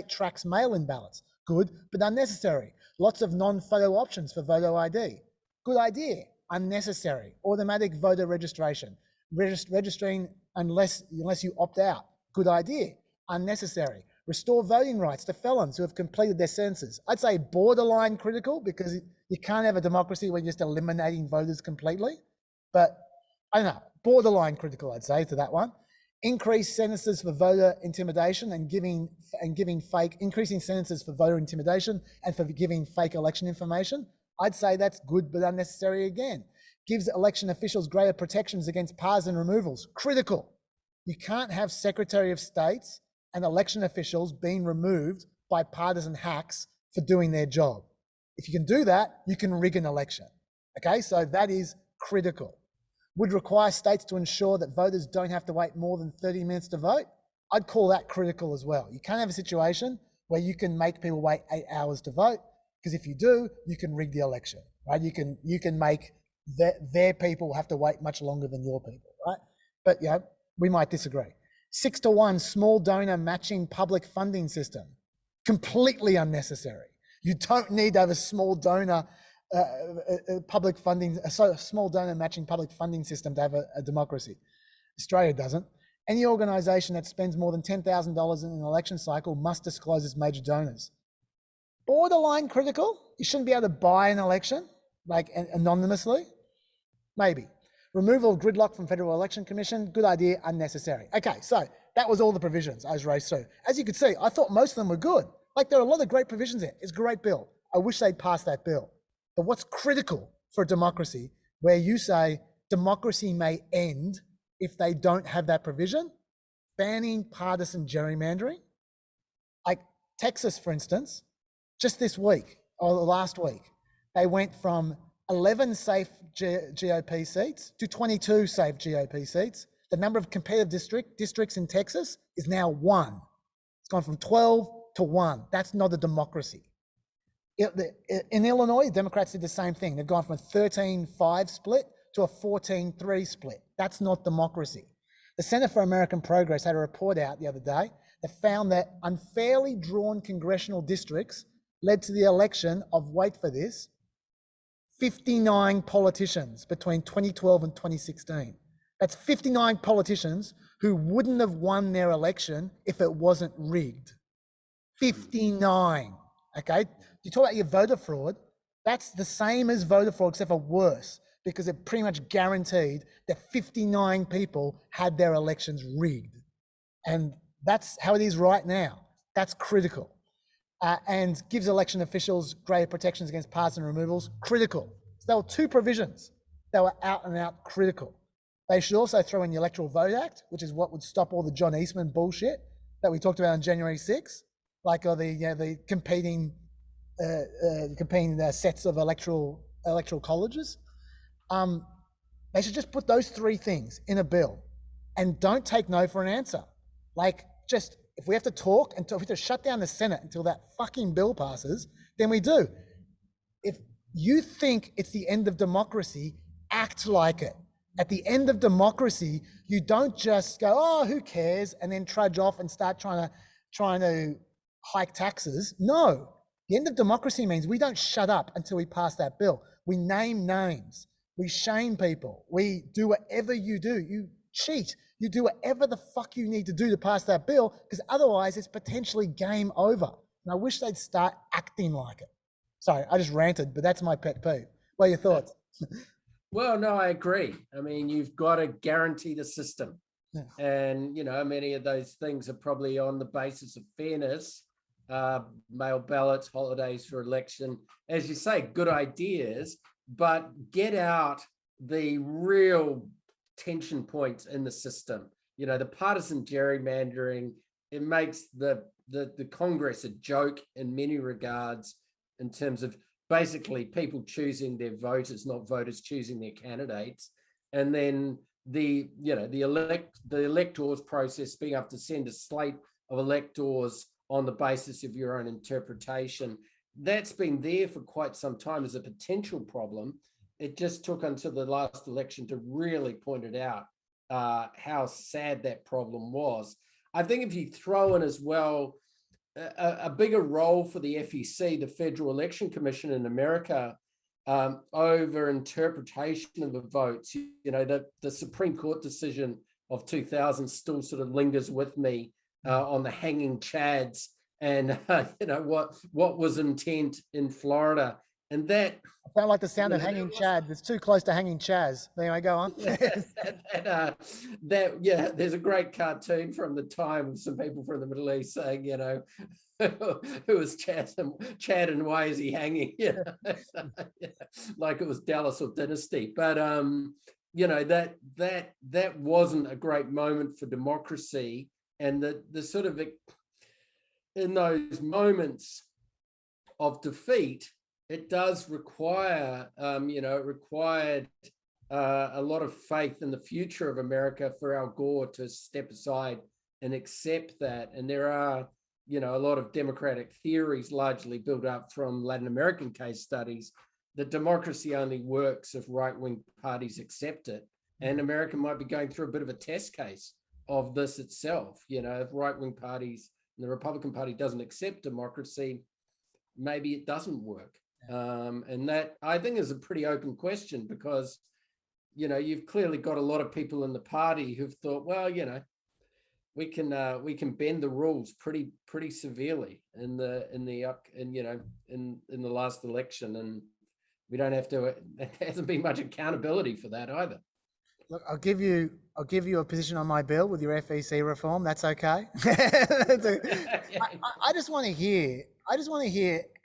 tracks mail-in ballots. Good, but unnecessary. Lots of non-photo options for voter ID. Good idea, unnecessary. Automatic voter registration. Registering unless you opt out. Good idea, unnecessary. Restore voting rights to felons who have completed their sentences. I'd say borderline critical, because you can't have a democracy where you're just eliminating voters completely. But I don't know, borderline critical, I'd say, to that one. Increase sentences for voter intimidation and increasing sentences for voter intimidation and for giving fake election information. I'd say that's good but unnecessary again. Gives election officials greater protections against partisan removals. Critical. You can't have Secretary of States and election officials being removed by partisan hacks for doing their job. If you can do that, you can rig an election. Okay, so that is critical. Would require states to ensure that voters don't have to wait more than 30 minutes to vote. I'd call that critical as well. You can't have a situation where you can make people wait 8 hours to vote, because if you do, you can rig the election, right? You can make their people have to wait much longer than your people, right? But yeah, we might disagree. 6-to-1 small donor matching public funding system, completely unnecessary. You don't need to have a small donor public funding, so small donor matching public funding system to have a democracy. Australia doesn't. Any organisation that spends more than $10,000 in an election cycle must disclose its major donors. Borderline critical. You shouldn't be able to buy an election, like anonymously. Maybe. Removal of gridlock from Federal Election Commission. Good idea, unnecessary. Okay, so that was all the provisions I was raced through. As you could see, I thought most of them were good. Like, there are a lot of great provisions there. It's a great bill. I wish they'd passed that bill. But what's critical for a democracy, where you say democracy may end if they don't have that provision? Banning partisan gerrymandering. Like Texas, for instance, just this week or last week, they went from 11 safe GOP seats to 22 safe GOP seats. The number of competitive districts in Texas is now 1. It's gone from 12 to 1. That's not a democracy. In Illinois, Democrats did the same thing. They've gone from a 13-5 split to a 14-3 split. That's not democracy. The Center for American Progress had a report out the other day that found that unfairly drawn congressional districts led to the election of, wait for this, 59 politicians between 2012 and 2016. That's 59 politicians who wouldn't have won their election if it wasn't rigged. 59, okay? You talk about your voter fraud, that's the same as voter fraud except for worse, because it pretty much guaranteed that 59 people had their elections rigged. And that's how it is right now. That's critical. And gives election officials greater protections against partisan removals, critical. So there were 2 provisions that were out and out critical. They should also throw in the Electoral Vote Act, which is what would stop all the John Eastman bullshit that we talked about on January 6th, like the competing sets of electoral colleges. They should just put those 3 things in a bill and don't take no for an answer. Like, just, if we have to talk until we have to shut down the Senate until that fucking bill passes, then we do. If you think it's the end of democracy, act like it. At the end of democracy, you don't just go, oh, who cares, and then trudge off and start trying to hike taxes. No, the end of democracy means we don't shut up until we pass that bill. We name names. We shame people. We do whatever you do. You cheat. You do whatever the fuck you need to do to pass that bill, because otherwise it's potentially game over. And I wish they'd start acting like it. Sorry, I just ranted, but that's my pet peeve. What are your thoughts? Well, no, I agree. I mean, you've got to guarantee the system. Yeah. And, you know, many of those things are probably on the basis of fairness, mail ballots, holidays for election. As you say, good ideas, but get out the real tension points in the system. You know, the partisan gerrymandering, it makes the Congress a joke in many regards, in terms of basically people choosing their voters, not voters choosing their candidates. And then the electors process, being able to send a slate of electors on the basis of your own interpretation, that's been there for quite some time as a potential problem. It just took until the last election to really point it out, how sad that problem was. I think if you throw in as well a bigger role for the FEC, the Federal Election Commission in America, over interpretation of the votes, you know, the Supreme Court decision of 2000 still sort of lingers with me on the hanging chads, and you know, what was intent in Florida. And that I don't like the sound of hanging chad. It's too close to hanging chaz. Anyway, go on. Yeah, there's a great cartoon from the time of some people from the Middle East saying, you know, who was Chad and why is he hanging? You know, like it was Dallas or Dynasty. But you know, that wasn't a great moment for democracy. And the sort of, in those moments of defeat, it does require, it required a lot of faith in the future of America for Al Gore to step aside and accept that. And there are, a lot of democratic theories largely built up from Latin American case studies that democracy only works if right-wing parties accept it. And America might be going through a bit of a test case of this itself. If right-wing parties and the Republican Party doesn't accept democracy, maybe it doesn't work. And that, I think, is a pretty open question, because, you've clearly got a lot of people in the party who've thought, well, we can bend the rules pretty severely in the last election, and we don't have to. There hasn't been much accountability for that either. Look, I'll give you a position on my bill with your FEC reform. That's okay. I just want to hear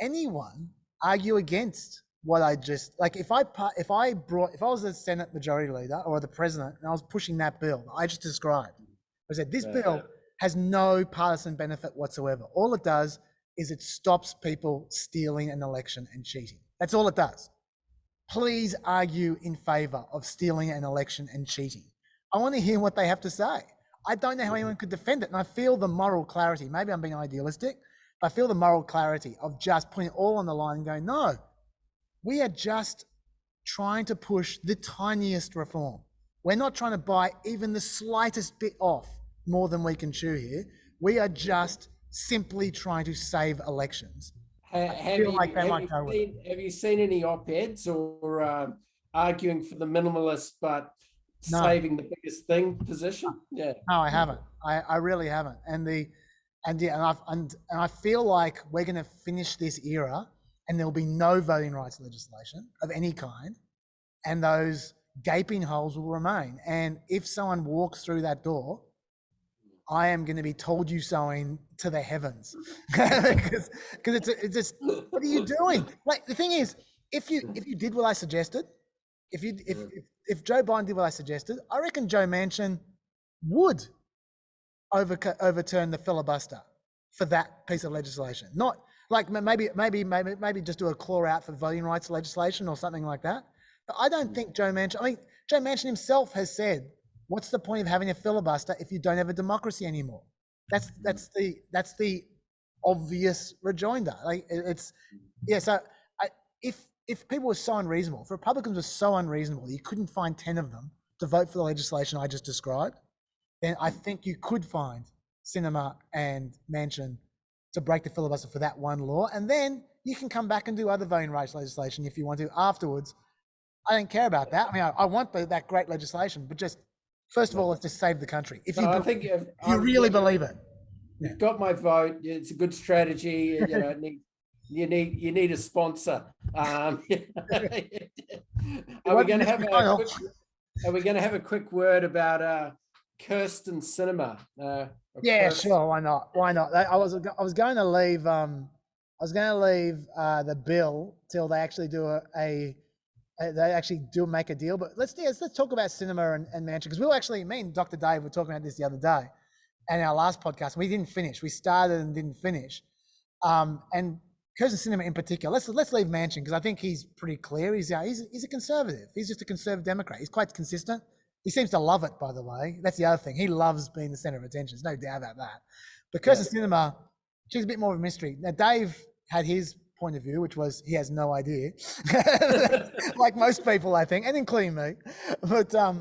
anyone argue against what I just, like, if I was the Senate Majority Leader or the President and I was pushing that bill I just described, I said this bill has no partisan benefit whatsoever. All it does is it stops people stealing an election and cheating. That's all it does. Please argue in favor of stealing an election and cheating. I want to hear what they have to say. I don't know how anyone could defend it. And I feel the moral clarity. Maybe I'm being idealistic, but I feel the moral clarity of just putting it all on the line and going, no, we are just trying to push the tiniest reform. We're not trying to bite even the slightest bit off more than we can chew here. We are just simply trying to save elections. Have you seen any op-eds or arguing for the minimalist but saving the biggest thing position? Yeah. No, I haven't. I really haven't. And I feel like we're going to finish this era and there'll be no voting rights legislation of any kind, and those gaping holes will remain. And if someone walks through that door, I am going to be told you soing to the heavens, because it's just, what are you doing? Like, the thing is, if you did what I suggested, if Joe Biden did what I suggested, I reckon Joe Manchin would overturn the filibuster for that piece of legislation. Not like maybe just do a claw out for voting rights legislation or something like that. But I don't think Joe Manchin himself has said, what's the point of having a filibuster if you don't have a democracy anymore? That's the obvious rejoinder. Like, it's, yeah. So if people were so unreasonable, if Republicans were so unreasonable, you couldn't find 10 of them to vote for the legislation I just described, then I think you could find Sinema and Manchin to break the filibuster for that one law, and then you can come back and do other voting rights legislation if you want to afterwards. I don't care about that. I mean, I want that great legislation, but just first of all, let's just save the country. If you really believe it, you've got my vote. It's a good strategy. You need a sponsor. Are we going to have a quick word about Kyrsten Sinema? Yeah, sure. Why not? I was going to leave. The bill till they actually do make a deal. But let's talk about Sinema and Manchin, because me and Dr. Dave were talking about this the other day, and our last podcast we didn't finish. We started and didn't finish. And Kyrsten Sinema in particular. Let's leave Manchin, because I think he's pretty clear. He's a conservative. He's just a conservative Democrat. He's quite consistent. He seems to love it, by the way. That's the other thing. He loves being the center of attention. There's no doubt about that. But Kyrsten Sinema, she's a bit more of a mystery. Now, Dave had his point of view, which was he has no idea, like most people, I think, and including me. But I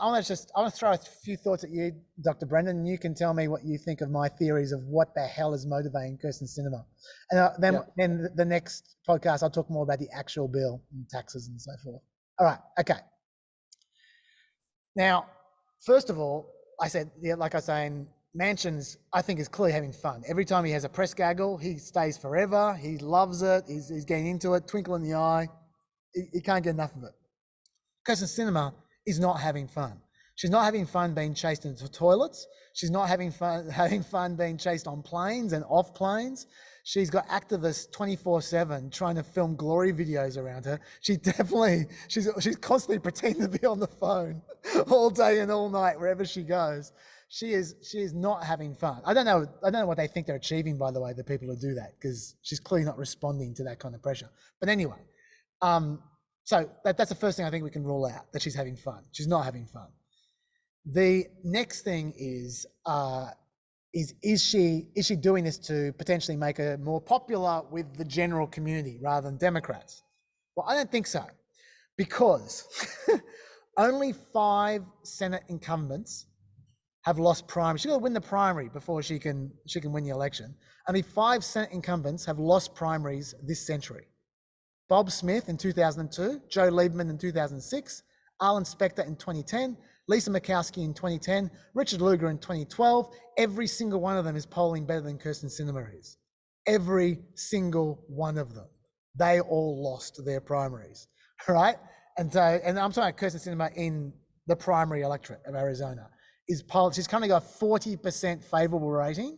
want to throw a few thoughts at you, Dr. Brendan, and you can tell me what you think of my theories of what the hell is motivating Kyrsten Sinema. And then the next podcast, I'll talk more about the actual bill and taxes and so forth. All right, okay. Now, first of all, I said, like I was saying, Manchin's, I think, is clearly having fun. Every time he has a press gaggle, he stays forever. He loves it. He's getting into it, twinkle in the eye. He can't get enough of it. Kyrsten Sinema is not having fun. She's not having fun being chased into toilets. She's not having fun being chased on planes and off planes. She's got activists 24/7 trying to film glory videos around her. She's constantly pretending to be on the phone all day and all night wherever she goes. she is not having fun. I don't know what they think they're achieving, by the way, the people who do that, because she's clearly not responding to that kind of pressure. But anyway, so that's the first thing I think we can rule out, that she's having fun. She's not having fun. The next thing is she doing this to potentially make her more popular with the general community rather than Democrats? Well, I don't think so, because only 5 Senate incumbents have lost primary. She's got to win the primary before she can win the election. Only 5 Senate incumbents have lost primaries this century. Bob Smith in 2002, Joe Lievin in 2006, Arlen Specter in 2010, Lisa Murkowski in 2010, Richard Lugar in 2012. Every single one of them is polling better than Kyrsten Sinema is. Every single one of them. They all lost their primaries, right? And I'm talking about Kyrsten Sinema in the primary electorate of Arizona. She's currently got a 40% favorable rating,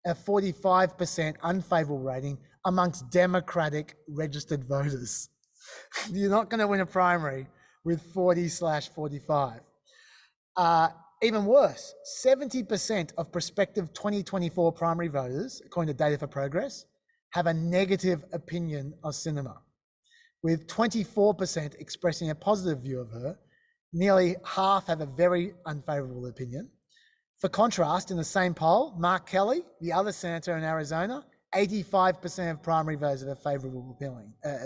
a 45% unfavorable rating amongst Democratic registered voters. You're not going to win a primary with 40/45. Even worse, 70% of prospective 2024 primary voters, according to Data for Progress, have a negative opinion of Sinema, with 24% expressing a positive view of her. Nearly half have a very unfavorable opinion. For contrast, in the same poll, Mark Kelly, the other senator in Arizona, 85% of primary voters have a favorable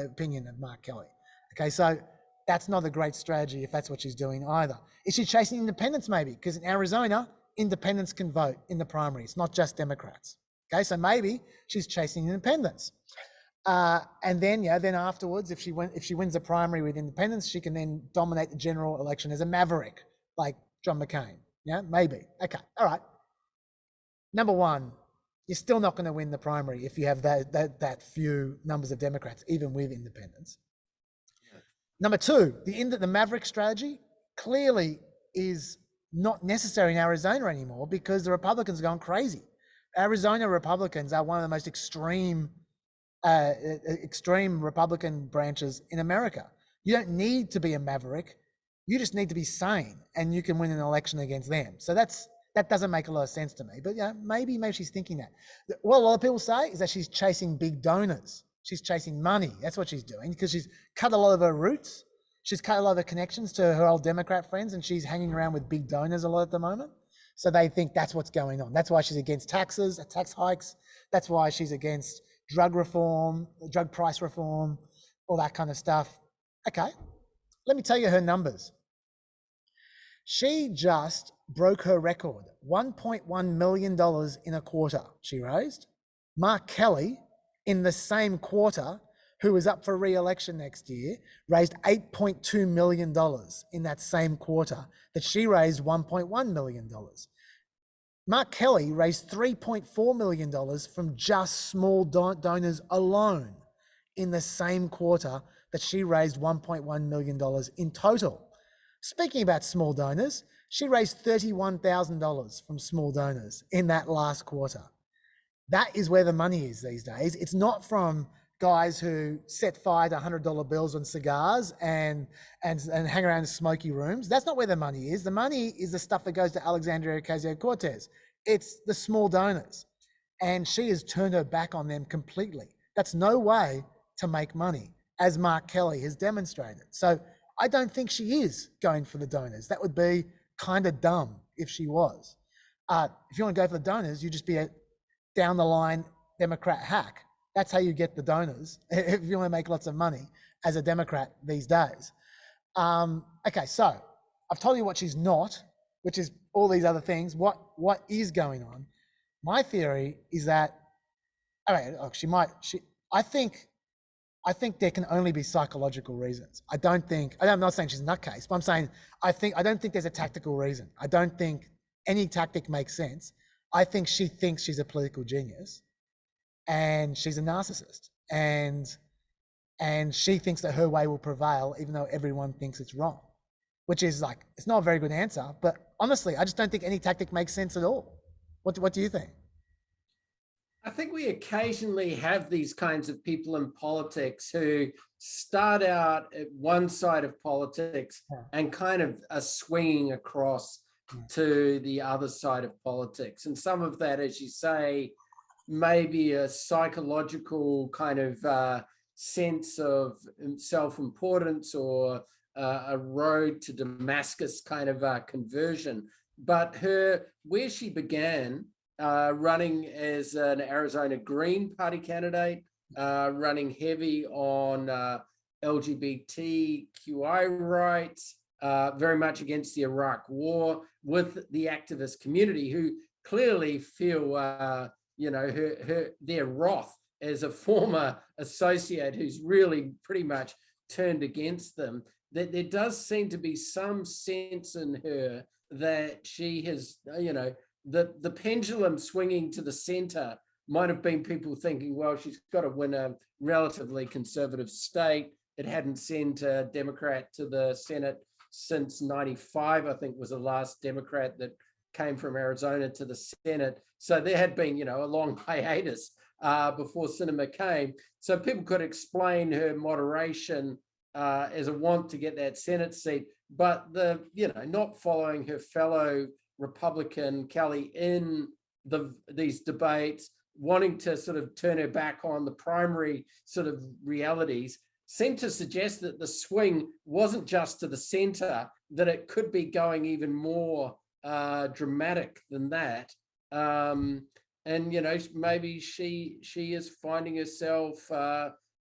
opinion of Mark Kelly. Okay, so that's not a great strategy if that's what she's doing either. Is she chasing independents maybe? Because in Arizona, independents can vote in the primary. It's not just Democrats. Okay, so maybe she's chasing independents. And then afterwards, if she wins the primary with independents, she can then dominate the general election as a maverick, like John McCain. Yeah, maybe. Okay, all right. Number one, you're still not going to win the primary if you have that few numbers of Democrats, even with independents. Number two, the maverick strategy clearly is not necessary in Arizona anymore because the Republicans are going crazy. Arizona Republicans are one of the most extreme Republican branches in America. You don't need to be a maverick. You just need to be sane, and you can win an election against them. So that doesn't make a lot of sense to me. But yeah, maybe she's thinking that. What a lot of people say is that she's chasing big donors. She's chasing money. That's what she's doing, because she's cut a lot of her roots. She's cut a lot of her connections to her old Democrat friends, and she's hanging around with big donors a lot at the moment. So they think that's what's going on. That's why she's against tax hikes. That's why she's against drug reform, drug price reform, all that kind of stuff. Okay, let me tell you her numbers. She just broke her record, $1.1 million in a quarter she raised. Mark Kelly, in the same quarter, who is up for re-election next year, raised $8.2 million in that same quarter that she raised $1.1 million. Mark Kelly raised $3.4 million from just small donors alone in the same quarter that she raised $1.1 million in total. Speaking about small donors, she raised $31,000 from small donors in that last quarter. That is where the money is these days. It's not from guys who set fire to $100 bills on cigars and hang around in smoky rooms. That's not where the money is. The money is the stuff that goes to Alexandria Ocasio-Cortez. It's the small donors. And she has turned her back on them completely. That's no way to make money, as Mark Kelly has demonstrated. So I don't think she is going for the donors. That would be kind of dumb if she was. If you want to go for the donors, you just be a down the line Democrat hack. That's how you get the donors if you want to make lots of money as a Democrat these days. Okay, so I've told you what she's not, which is all these other things. What is going on? My theory is that, all right, I think there can only be psychological reasons. I'm not saying she's a nutcase, but I'm saying I don't think there's a tactical reason. I don't think any tactic makes sense. I think she thinks she's a political genius and she's a narcissist, and she thinks that her way will prevail even though everyone thinks it's wrong, which is like, it's not a very good answer, but honestly, I just don't think any tactic makes sense at all. What do you think? I think we occasionally have these kinds of people in politics who start out at one side of politics and kind of are swinging across to the other side of politics. And some of that, as you say, maybe a psychological kind of sense of self-importance or a road to Damascus kind of conversion. But where she began running as an Arizona Green Party candidate, running heavy on LGBTQI rights, very much against the Iraq war, with the activist community who clearly feel, you know, their wrath as a former associate who's really pretty much turned against them. That there does seem to be some sense in her that she has, you know, the pendulum swinging to the center might have been people thinking, well, she's got to win a relatively conservative state. It hadn't sent a Democrat to the Senate since 95, I think was the last Democrat that came from Arizona to the Senate. So there had been, you know, a long hiatus before Sinema came. So people could explain her moderation as a want to get that Senate seat, but you know, not following her fellow Republican Kelly in these debates, wanting to sort of turn her back on the primary sort of realities, seemed to suggest that the swing wasn't just to the center, that it could be going even more dramatic than that. And, you know, maybe she is finding herself,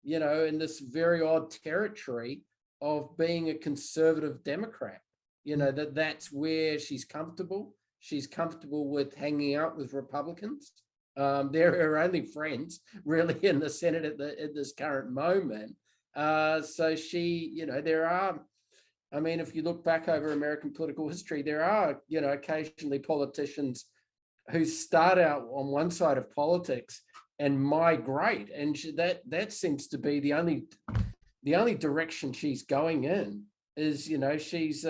you know, in this very odd territory of being a conservative Democrat. You know, that's where she's comfortable. She's comfortable with hanging out with Republicans. They're her only friends really in the Senate at this current moment. So she, you know, there are, I mean, if you look back over American political history, there are, you know, occasionally politicians who start out on one side of politics and migrate, and that seems to be the only direction she's going in. Is, you know, she's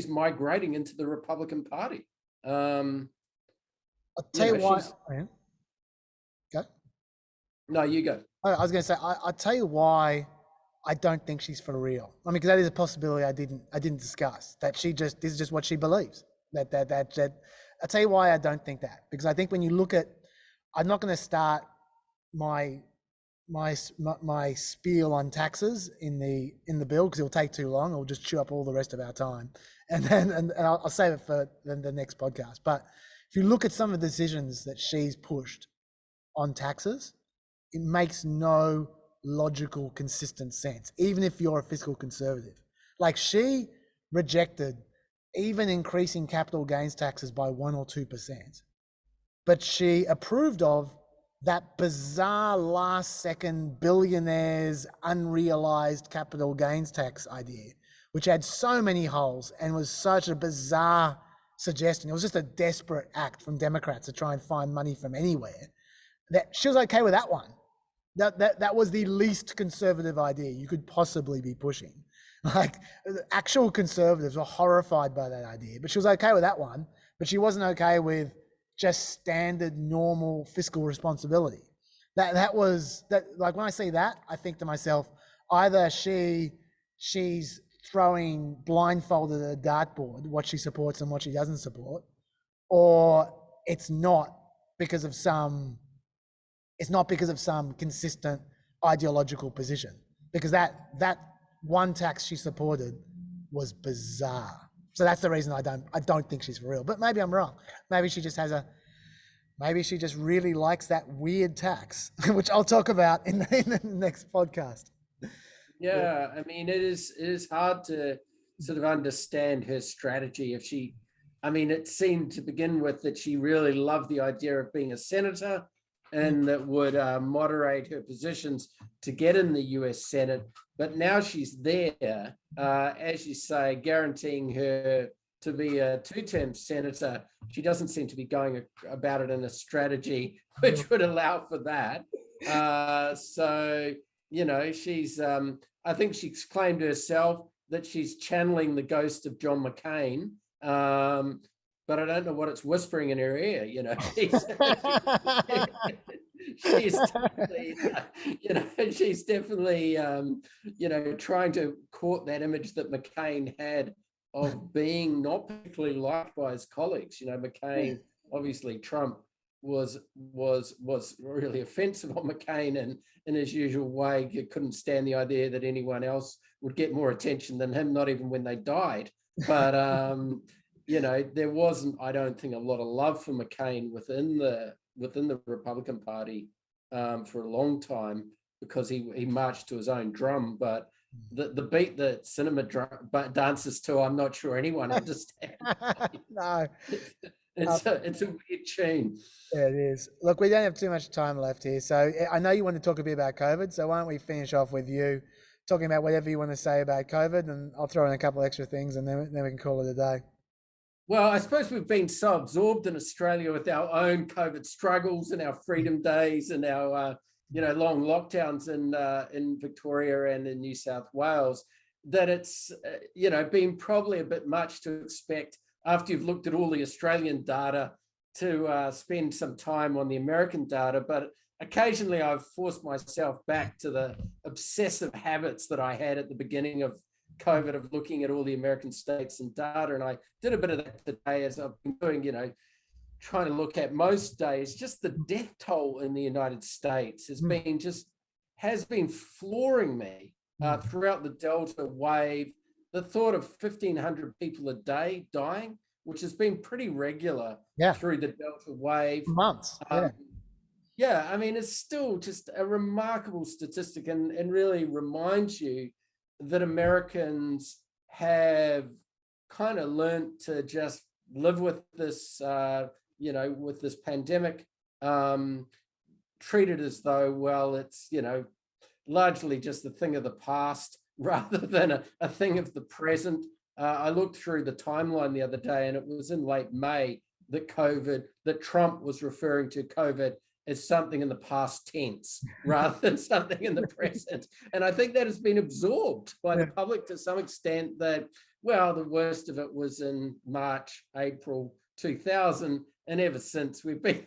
migrating into the Republican Party. I'll tell you why. Go. No, you go. I was going to say, I'll tell you why I don't think she's for real. I mean, because that is a possibility I didn't discuss. That this is just what she believes. That I'll tell you why I don't think that. Because I think when you look at, I'm not going to start my spiel on taxes in the bill because it'll take too long. It'll just chew up all the rest of our time, and I'll save it for the next podcast. But if you look at some of the decisions that she's pushed on taxes, it makes no logical, consistent sense, even if you're a fiscal conservative. Like, she rejected even increasing capital gains taxes by 1 or 2%, but she approved of that bizarre last second billionaires unrealized capital gains tax idea, which had so many holes and was such a bizarre suggestion. It was just a desperate act from Democrats to try and find money from anywhere. That she was okay with that one. That was the least conservative idea you could possibly be pushing. Like, actual conservatives were horrified by that idea, but she was okay with that one, but she wasn't okay with just standard normal fiscal responsibility. That was like, when I see that, I think to myself, either she's throwing blindfolded at a dartboard what she supports and what she doesn't support, or it's not because of some consistent ideological position, because that one tax she supported was bizarre. So that's the reason I don't think she's for real. But maybe I'm wrong. Maybe she just really likes that weird tax, which I'll talk about in the next podcast. Yeah, I mean, it is hard to sort of understand her strategy. It seemed to begin with that she really loved the idea of being a senator, and that would moderate her positions to get in the US Senate. But now she's there, as you say, guaranteeing her to be a two-term senator. She doesn't seem to be going about it in a strategy which would allow for that. So, you know, she's, I think she's claimed herself that she's channeling the ghost of John McCain. But I don't know what it's whispering in her ear, you know. She's definitely, trying to court that image that McCain had of being not particularly liked by his colleagues. You know, McCain, obviously Trump was really offensive on McCain, and in his usual way, he couldn't stand the idea that anyone else would get more attention than him, not even when they died. But you know, there wasn't, I don't think, a lot of love for McCain within the Republican Party for a long time, because he marched to his own drum. But the beat that Sinema dances to, I'm not sure anyone understands. No. It's a weird tune. Yeah, it is. Look, we don't have too much time left here. So I know you want to talk a bit about COVID. So why don't we finish off with you talking about whatever you want to say about COVID, and I'll throw in a couple extra things, and then we can call it a day. Well, I suppose we've been so absorbed in Australia with our own COVID struggles and our freedom days and our long lockdowns in Victoria and in New South Wales, that it's been probably a bit much to expect after you've looked at all the Australian data to spend some time on the American data. But occasionally I've forced myself back to the obsessive habits that I had at the beginning of COVID, of looking at all the American states and data. And I did a bit of that today, as I've been doing, trying to look at most days. Just the death toll in the United States has been flooring me throughout the Delta wave. The thought of 1,500 people a day dying, which has been pretty regular through the Delta wave. Months. Yeah, I mean, it's still just a remarkable statistic, and really reminds you that Americans have kind of learned to just live with this, with this pandemic, treat it as though, well, it's, largely just a thing of the past rather than a thing of the present. I looked through the timeline the other day, and it was in late May that Trump was referring to COVID as something in the past tense rather than something in the present. And I think that has been absorbed by the public to some extent, that, well, the worst of it was in March, April 2000. And ever since we've been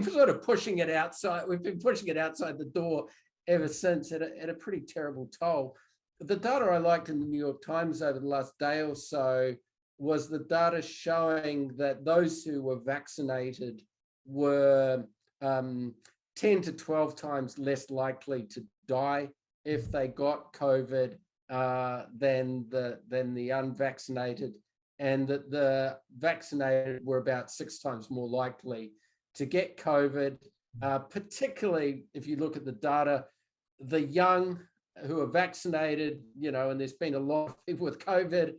sort of pushing it outside. We've been pushing it outside the door ever since, at a pretty terrible toll. The data I liked in the New York Times over the last day or so was the data showing that those who were vaccinated were 10 to 12 times less likely to die if they got COVID than the unvaccinated, and that the vaccinated were about 6 times more likely to get COVID, particularly if you look at the data, the young who are vaccinated, and there's been a lot of people with COVID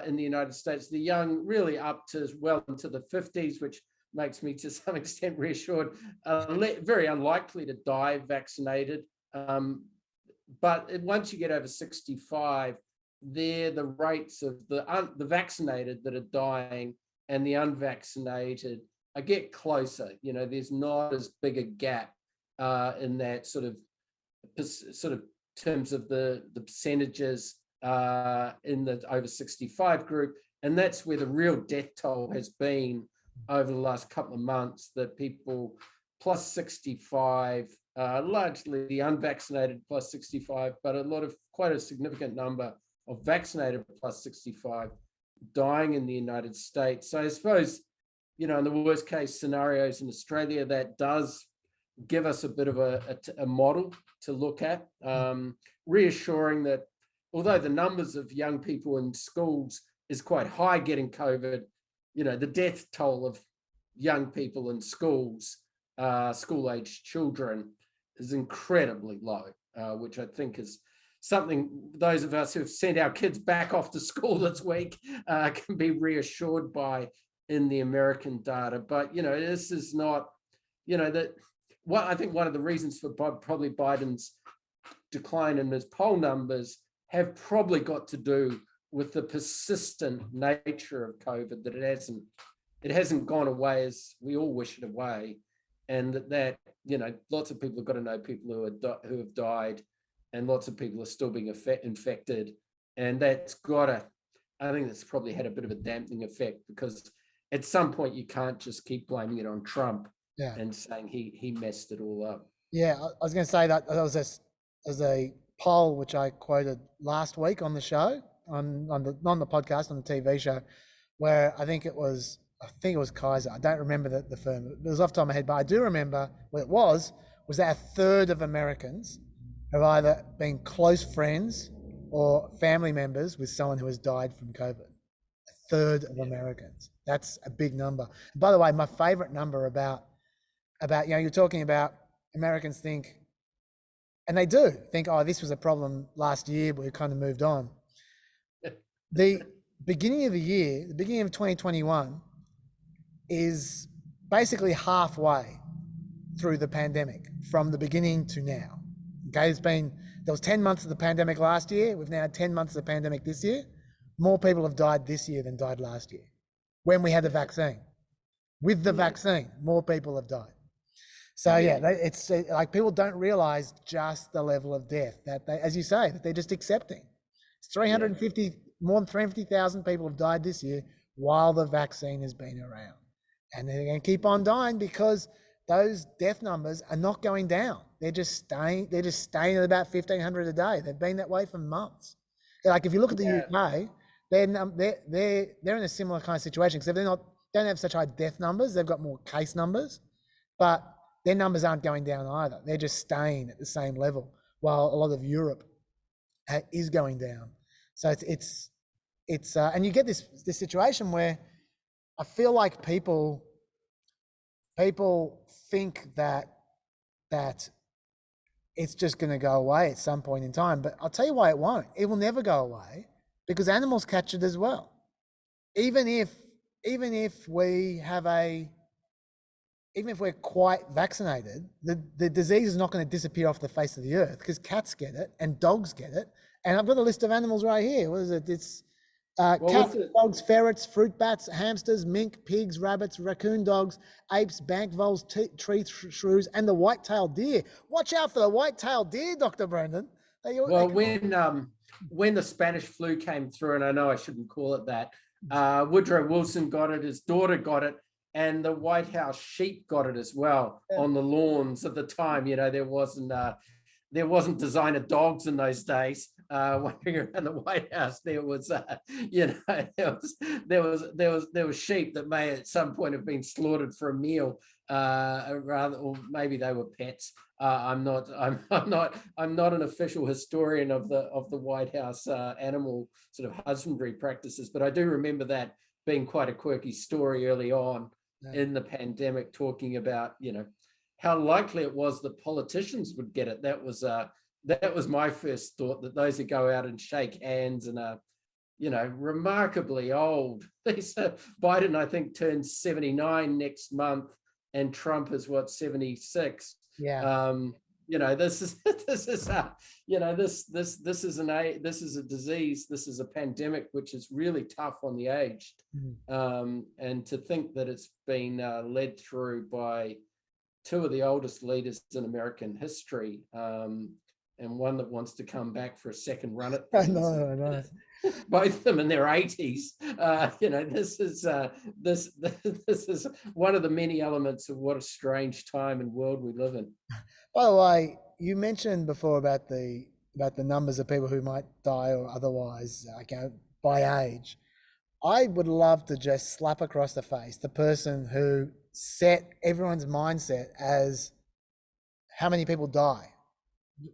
in the United States, the young really up to well into the 50s, which makes me to some extent reassured, very unlikely to die vaccinated. But once you get over 65, the rates of the vaccinated that are dying and the unvaccinated get closer. There's not as big a gap in that sort of terms of the percentages in the over 65 group. And that's where the real death toll has been over the last couple of months, that people plus 65, largely the unvaccinated plus 65, but quite a significant number of vaccinated plus 65 dying in the United States. So I suppose, in the worst case scenarios in Australia, that does give us a bit of a model to look at, reassuring that although the numbers of young people in schools is quite high getting COVID, the death toll of young people in schools, school-aged children, is incredibly low, which I think is something those of us who've sent our kids back off to school this week can be reassured by in the American data. But, this is not, I think one of the reasons for probably Biden's decline in his poll numbers have probably got to do with the persistent nature of COVID, that it hasn't gone away as we all wish it away, and that lots of people have got to know people who have died, and lots of people are still being infected, and I think that's probably had a bit of a dampening effect, because at some point you can't just keep blaming it on Trump and saying he messed it all up. Yeah, I was going to say that there was a poll which I quoted last week on the show on the podcast, on the TV show, where I think it was Guise. I don't remember the firm. It was off the top of my head, but I do remember what it was that a third of Americans have either been close friends or family members with someone who has died from COVID. A third of Americans. That's a big number. And by the way, my favorite number about you're talking about Americans think, and they do think, oh, this was a problem last year, but we kind of moved on. The beginning of the year, the beginning of 2021, is basically halfway through the pandemic from the beginning to now. Okay, there was 10 months of the pandemic last year. We've now had 10 months of the pandemic this year. More people have died this year than died last year when we had the vaccine. With the vaccine, more people have died. So it's like people don't realize just the level of death that they, as you say, that they're just accepting. It's 350, more than 350,000 people have died this year while the vaccine has been around. And they're going to keep on dying because those death numbers are not going down. They're just staying at about 1,500 a day. They've been that way for months. Like if you look at the UK, they're in a similar kind of situation because don't have such high death numbers. They've got more case numbers, but their numbers aren't going down either. They're just staying at the same level, while a lot of Europe is going down. So it's and you get this situation where I feel like people think that it's just going to go away at some point in time, but I'll tell you why it won't. It will never go away because animals catch it as well. Even if we're quite vaccinated, the disease is not going to disappear off the face of the earth because cats get it and dogs get it. And I've got a list of animals right here. What is it? It's cats, dogs, ferrets, fruit bats, hamsters, mink, pigs, rabbits, raccoon dogs, apes, bank voles, tree shrews, and the white-tailed deer. Watch out for the white-tailed deer, Dr. Brendan. When the Spanish flu came through, and I know I shouldn't call it that, Woodrow Wilson got it, his daughter got it, and the White House sheep got it as well on the lawns at the time. There wasn't designer dogs in those days wandering around the White House. There was sheep that may at some point have been slaughtered for a meal, or maybe they were pets. I'm not an official historian of the White House animal sort of husbandry practices, but I do remember that being quite a quirky story early on in the pandemic, talking about how likely it was that politicians would get it. That was my first thought, that those who go out and shake hands and are, remarkably old. Biden, I think, turns 79 next month, and Trump is 76. Yeah. This is a disease. This is a pandemic which is really tough on the aged. And to think that it's been led through by two of the oldest leaders in American history, and one that wants to come back for a second run at things. I know. Both of them in their 80s. This is one of the many elements of what a strange time and world we live in. By the way, you mentioned before about the numbers of people who might die or otherwise by age. I would love to just slap across the face the person who set everyone's mindset as how many people die.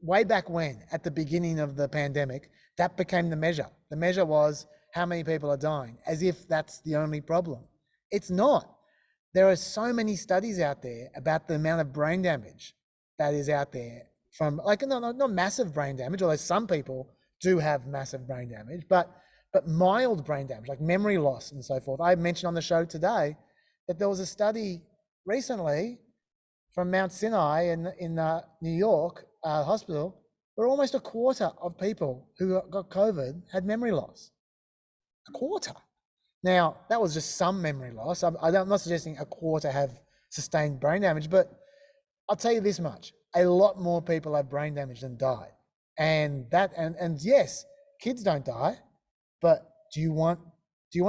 Way back when, at the beginning of the pandemic, that became the measure. The measure was how many people are dying, as if that's the only problem. It's not. There are so many studies out there about the amount of brain damage that is out there from, not massive brain damage, although some people do have massive brain damage, but mild brain damage, like memory loss and so forth. I mentioned on the show today that there was a study recently from Mount Sinai in New York hospital, where almost a quarter of people who got COVID had memory loss. A quarter. Now, that was just some memory loss. I'm not suggesting a quarter have sustained brain damage, but I'll tell you this much: a lot more people have brain damage than died. And yes, kids don't die, but do you want to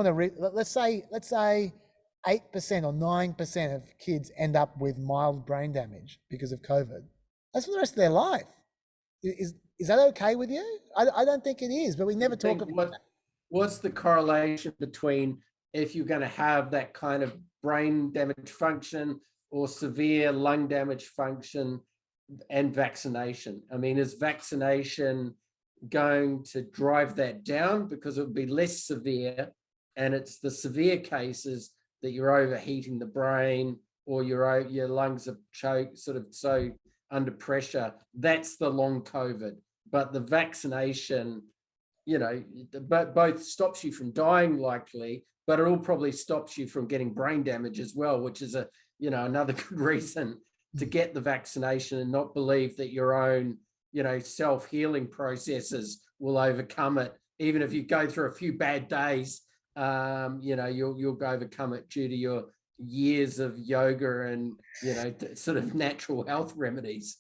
let's say 8% or 9% of kids end up with mild brain damage because of COVID. That's for the rest of their life. Is that okay with you? I don't think it is, but we never talk about that. what's the correlation between if you're going to have that kind of brain damage function or severe lung damage function and vaccination? I mean, is vaccination going to drive that down because it would be less severe, and it's the severe cases that you're overheating the brain or your lungs are choked, sort of so under pressure? That's the long COVID. But the vaccination, you know, both stops you from dying likely, but it all probably stops you from getting brain damage as well, which is another good reason to get the vaccination and not believe that your own, self-healing processes will overcome it. Even if you go through a few bad days, you'll overcome it due to your years of yoga and, sort of natural health remedies.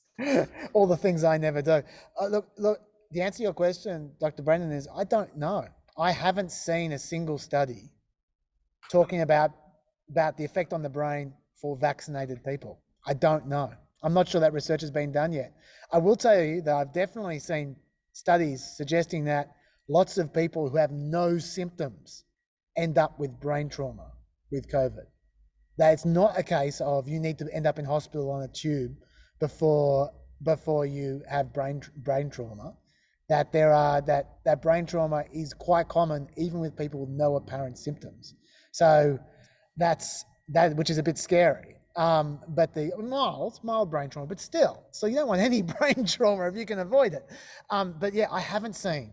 All the things I never do. Look, the answer to your question, Dr. Brendan, is I don't know. I haven't seen a single study talking about the effect on the brain for vaccinated people. I don't know. I'm not sure that research has been done yet. I will tell you that I've definitely seen studies suggesting that lots of people who have no symptoms end up with brain trauma with COVID. That it's not a case of you need to end up in hospital on a tube before you have brain trauma. That that brain trauma is quite common even with people with no apparent symptoms. So that's which is a bit scary. But the mild brain trauma, but still, so you don't want any brain trauma if you can avoid it. But yeah, I haven't seen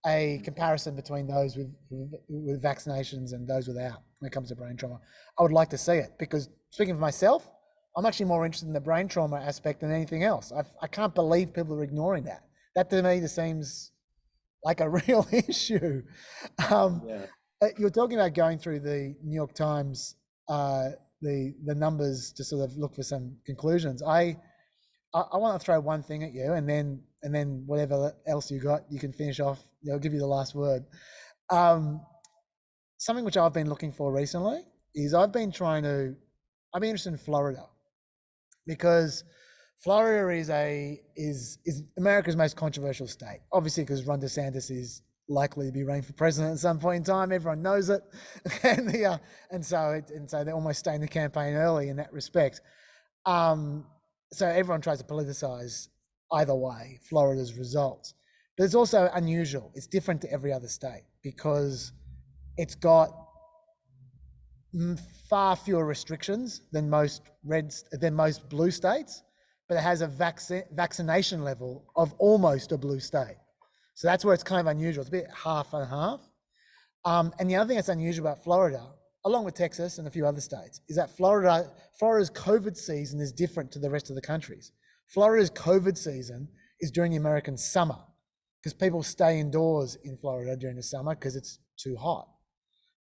a comparison between those with vaccinations and those without when it comes to brain trauma. I would like to see it, because speaking for myself, I'm actually more interested in the brain trauma aspect than anything else. I can't believe people are ignoring that. That to me just seems like a real issue. You're talking about going through the New York Times, the numbers to sort of look for some conclusions. I want to throw one thing at you, and then whatever else you got, you can finish off. I'll give you the last word. Something which I've been looking for recently is I've been interested in Florida, because Florida is America's most controversial state, obviously because Ron DeSantis is likely to be running for president at some point in time. Everyone knows it, and so they're almost starting the campaign early in that respect. So everyone tries to politicize either way Florida's results, but it's also unusual. It's different to every other state because it's got far fewer restrictions than most blue states, but it has a vaccination level of almost a blue state. So that's where it's kind of unusual. It's a bit half and half. And the other thing that's unusual about Florida, along with Texas and a few other states, is that Florida's COVID season is different to the rest of the country's. Florida's COVID season is during the American summer, because people stay indoors in Florida during the summer because it's too hot.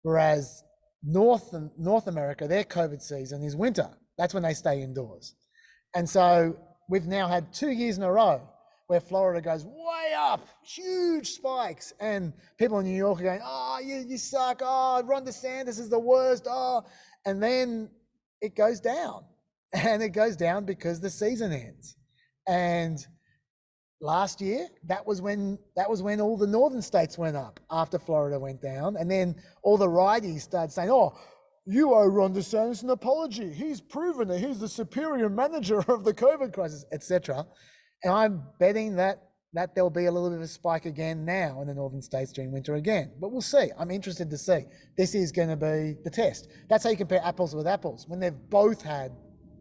Whereas North America, their COVID season is winter. That's when they stay indoors. And so we've now had 2 years in a row where Florida goes way up, huge spikes, and people in New York are going, oh, you suck, oh, Ron DeSantis is the worst, oh, and then it goes down. And it goes down because the season ends. And last year, that was when all the northern states went up after Florida went down. And then all the righties started saying, oh, you owe Ron DeSantis an apology. He's proven that he's the superior manager of the COVID crisis, etc. And I'm betting that there'll be a little bit of a spike again now in the northern states during winter again. But we'll see. I'm interested to see. This is going to be the test. That's how you compare apples with apples. When they've both had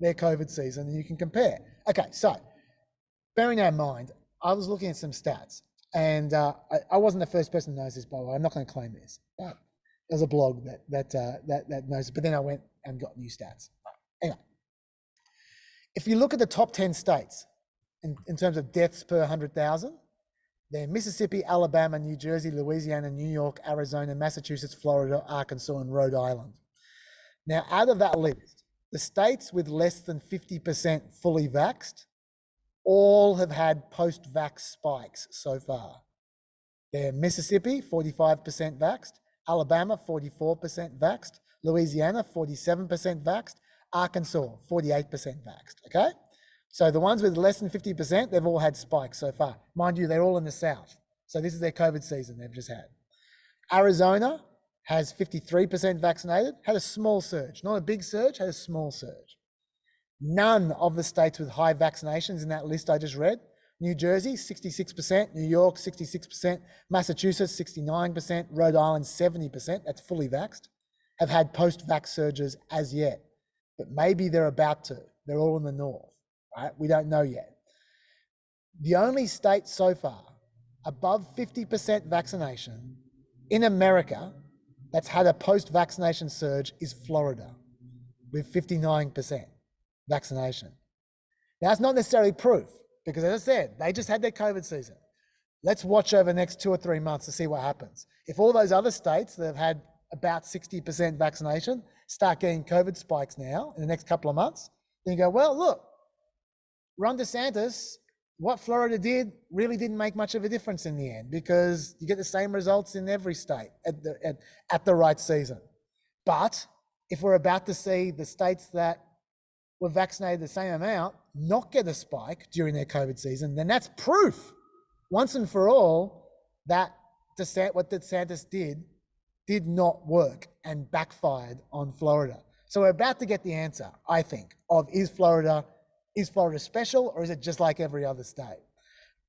their COVID season, and you can compare. Okay, so bearing that in mind, I was looking at some stats, and I wasn't the first person to notice this, by the way. I'm not going to claim this, but there's a blog that knows it. But then I went and got new stats. Anyway, if you look at the top 10 states in terms of deaths per 100,000, they're Mississippi, Alabama, New Jersey, Louisiana, New York, Arizona, Massachusetts, Florida, Arkansas, and Rhode Island. Now, out of that list, the states with less than 50% fully vaxxed all have had post-vax spikes so far. They're Mississippi, 45% vaxxed, Alabama, 44% vaxxed, Louisiana, 47% vaxxed, Arkansas, 48% vaxxed, okay? So the ones with less than 50%, they've all had spikes so far. Mind you, they're all in the South. So this is their COVID season they've just had. Arizona has 53% vaccinated, had a small surge, not a big surge, had a small surge. None of the states with high vaccinations in that list I just read, New Jersey, 66%, New York, 66%, Massachusetts, 69%, Rhode Island, 70%, that's fully vaxxed, have had post-vax surges as yet. But maybe they're about to. They're all in the north, right? We don't know yet. The only state so far above 50% vaccination in America that's had a post-vaccination surge is Florida with 59% vaccination. Now, that's not necessarily proof because, as I said, they just had their COVID season. Let's watch over the next 2 or 3 months to see what happens. If all those other states that have had about 60% vaccination start getting COVID spikes now in the next couple of months, then you go, well, look, Ron DeSantis, what Florida did really didn't make much of a difference in the end because you get the same results in every state at the right season. But if we're about to see the states that were vaccinated the same amount not get a spike during their COVID season, then that's proof once and for all that what DeSantis did not work and backfired on Florida. So we're about to get the answer, I think, of is Florida special or is it just like every other state?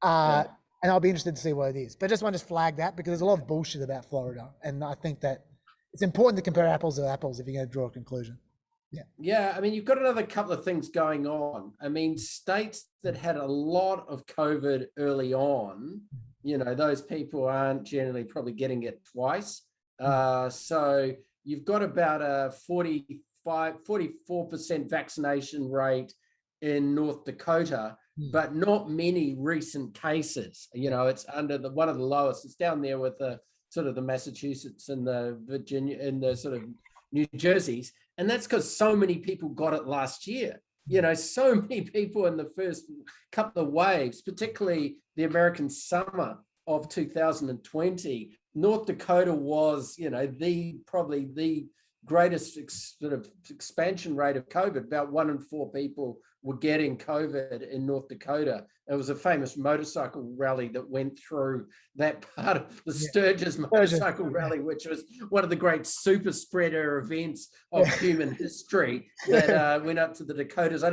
And I'll be interested to see what it is. But I just want to flag that because there's a lot of bullshit about Florida. And I think that it's important to compare apples to apples if you're going to draw a conclusion. Yeah, I mean, you've got another couple of things going on. I mean, states that had a lot of COVID early on, you know, those people aren't generally probably getting it twice. So you've got about a 44% vaccination rate in North Dakota, but not many recent cases. You know, it's under one of the lowest. It's down there with the sort of the Massachusetts and the Virginia and the sort of New Jerseys. And that's because so many people got it last year. You know, so many people in the first couple of waves, particularly the American summer of 2020, North Dakota was, you know, probably the greatest sort of expansion rate of COVID. About 1 in 4 people were getting COVID in North Dakota. It was a famous motorcycle rally that went through that part of the Sturgis motorcycle rally, which was one of the great super spreader events of human history that went up to the Dakotas.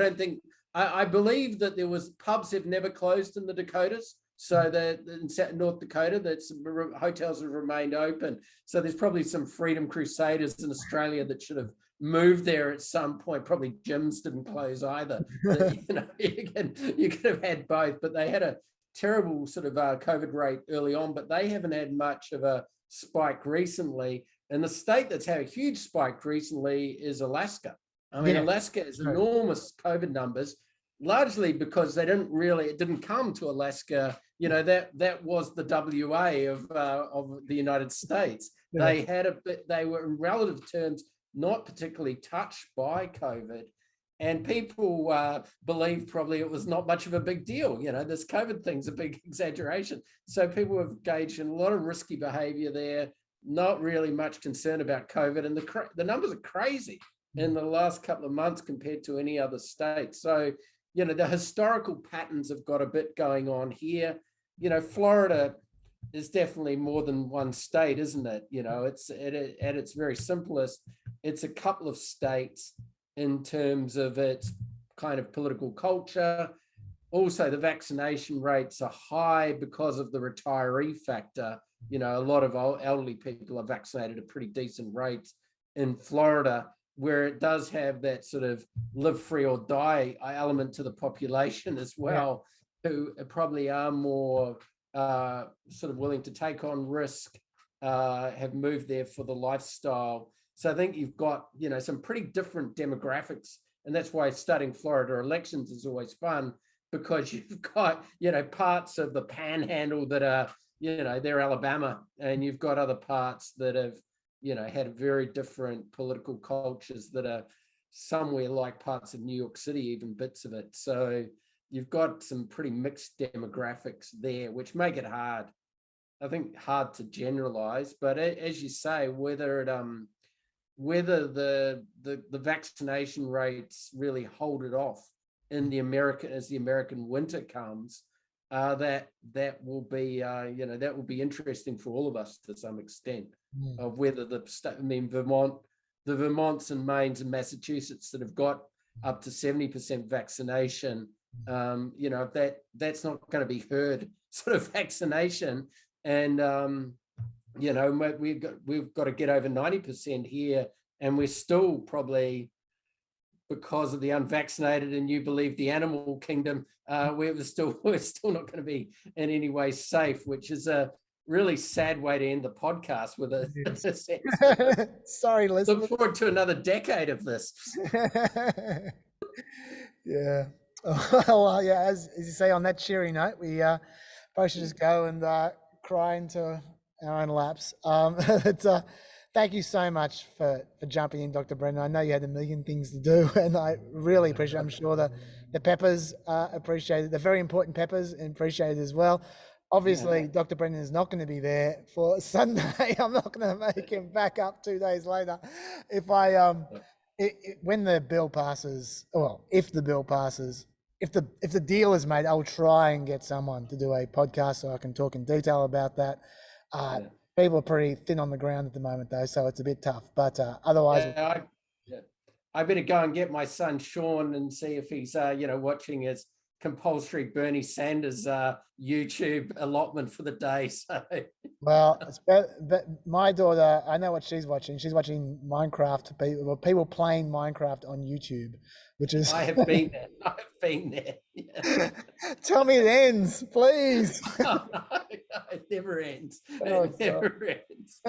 I believe that there was pubs have never closed in the Dakotas. So that in North Dakota, that hotels have remained open. So there's probably some Freedom Crusaders in Australia that should have moved there at some point. Probably gyms didn't close either. But, you know, you could have had both, but they had a terrible sort of COVID rate early on, but they haven't had much of a spike recently. And the state that's had a huge spike recently is Alaska. I mean, Alaska has enormous COVID numbers, largely because it didn't come to Alaska. You know, that was the WA of the United States. They were in relative terms not particularly touched by COVID, and people believe probably it was not much of a big deal. You know, this COVID thing's a big exaggeration. So people have engaged in a lot of risky behavior there, not really much concern about COVID, and the numbers are crazy in the last couple of months compared to any other state. So, you know, the historical patterns have got a bit going on here. You know, Florida is definitely more than one state, isn't it? You know, it's at its very simplest, it's a couple of states in terms of its kind of political culture. Also, the vaccination rates are high because of the retiree factor. You know, a lot of elderly people are vaccinated at pretty decent rates in Florida, where it does have that sort of live free or die element to the population as well, who probably are more sort of willing to take on risk, have moved there for the lifestyle. So I think you've got, you know, some pretty different demographics, and that's why studying Florida elections is always fun, because you've got, you know, parts of the panhandle that are, you know, they're Alabama, and you've got other parts that have, you know, had very different political cultures that are somewhere like parts of New York City, even bits of it. So you've got some pretty mixed demographics there, which make it hard, I think, hard to generalize. But as you say, whether the vaccination rates really hold it off in the American, as the American winter comes, that will be that will be interesting for all of us to some extent, of whether the Vermonts and Maines and Massachusetts that have got up to 70% vaccination, that's not going to be herd sort of vaccination, and we've got to get over 90% here, and we're still probably, because of the unvaccinated, and you believe the animal kingdom, we're still not going to be in any way safe, which is a really sad way to end the podcast with a Sorry, listeners. Look forward to another decade of this. Yeah. Well, yeah, as you say, on that cheery note, we both should just go and cry into our own laps. But, thank you so much for jumping in, Dr. Brendan. I know you had a million things to do, and I really appreciate it. I'm sure the Peppers appreciate it. The very important Peppers appreciate it as well. Obviously, Dr. Brendan is not going to be there for Sunday. I'm not going to make him back up 2 days later. If when the bill passes, well, if the bill passes, if the deal is made, I'll try and get someone to do a podcast so I can talk in detail about that. People are pretty thin on the ground at the moment, though, so it's a bit tough. But otherwise, I better go and get my son Sean and see if he's watching his compulsory Bernie Sanders YouTube allotment for the day. So, well, but my daughter, I know what she's watching. She's watching Minecraft, people playing Minecraft on YouTube, which is. I have been there. I've been there. Yeah. Tell me it ends, please. No, it never ends. Oh, it never ends.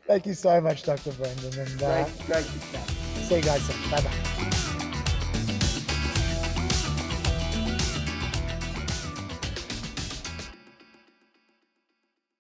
Thank you so much, Dr. Brendan. And great to chat. see you guys soon. Bye bye.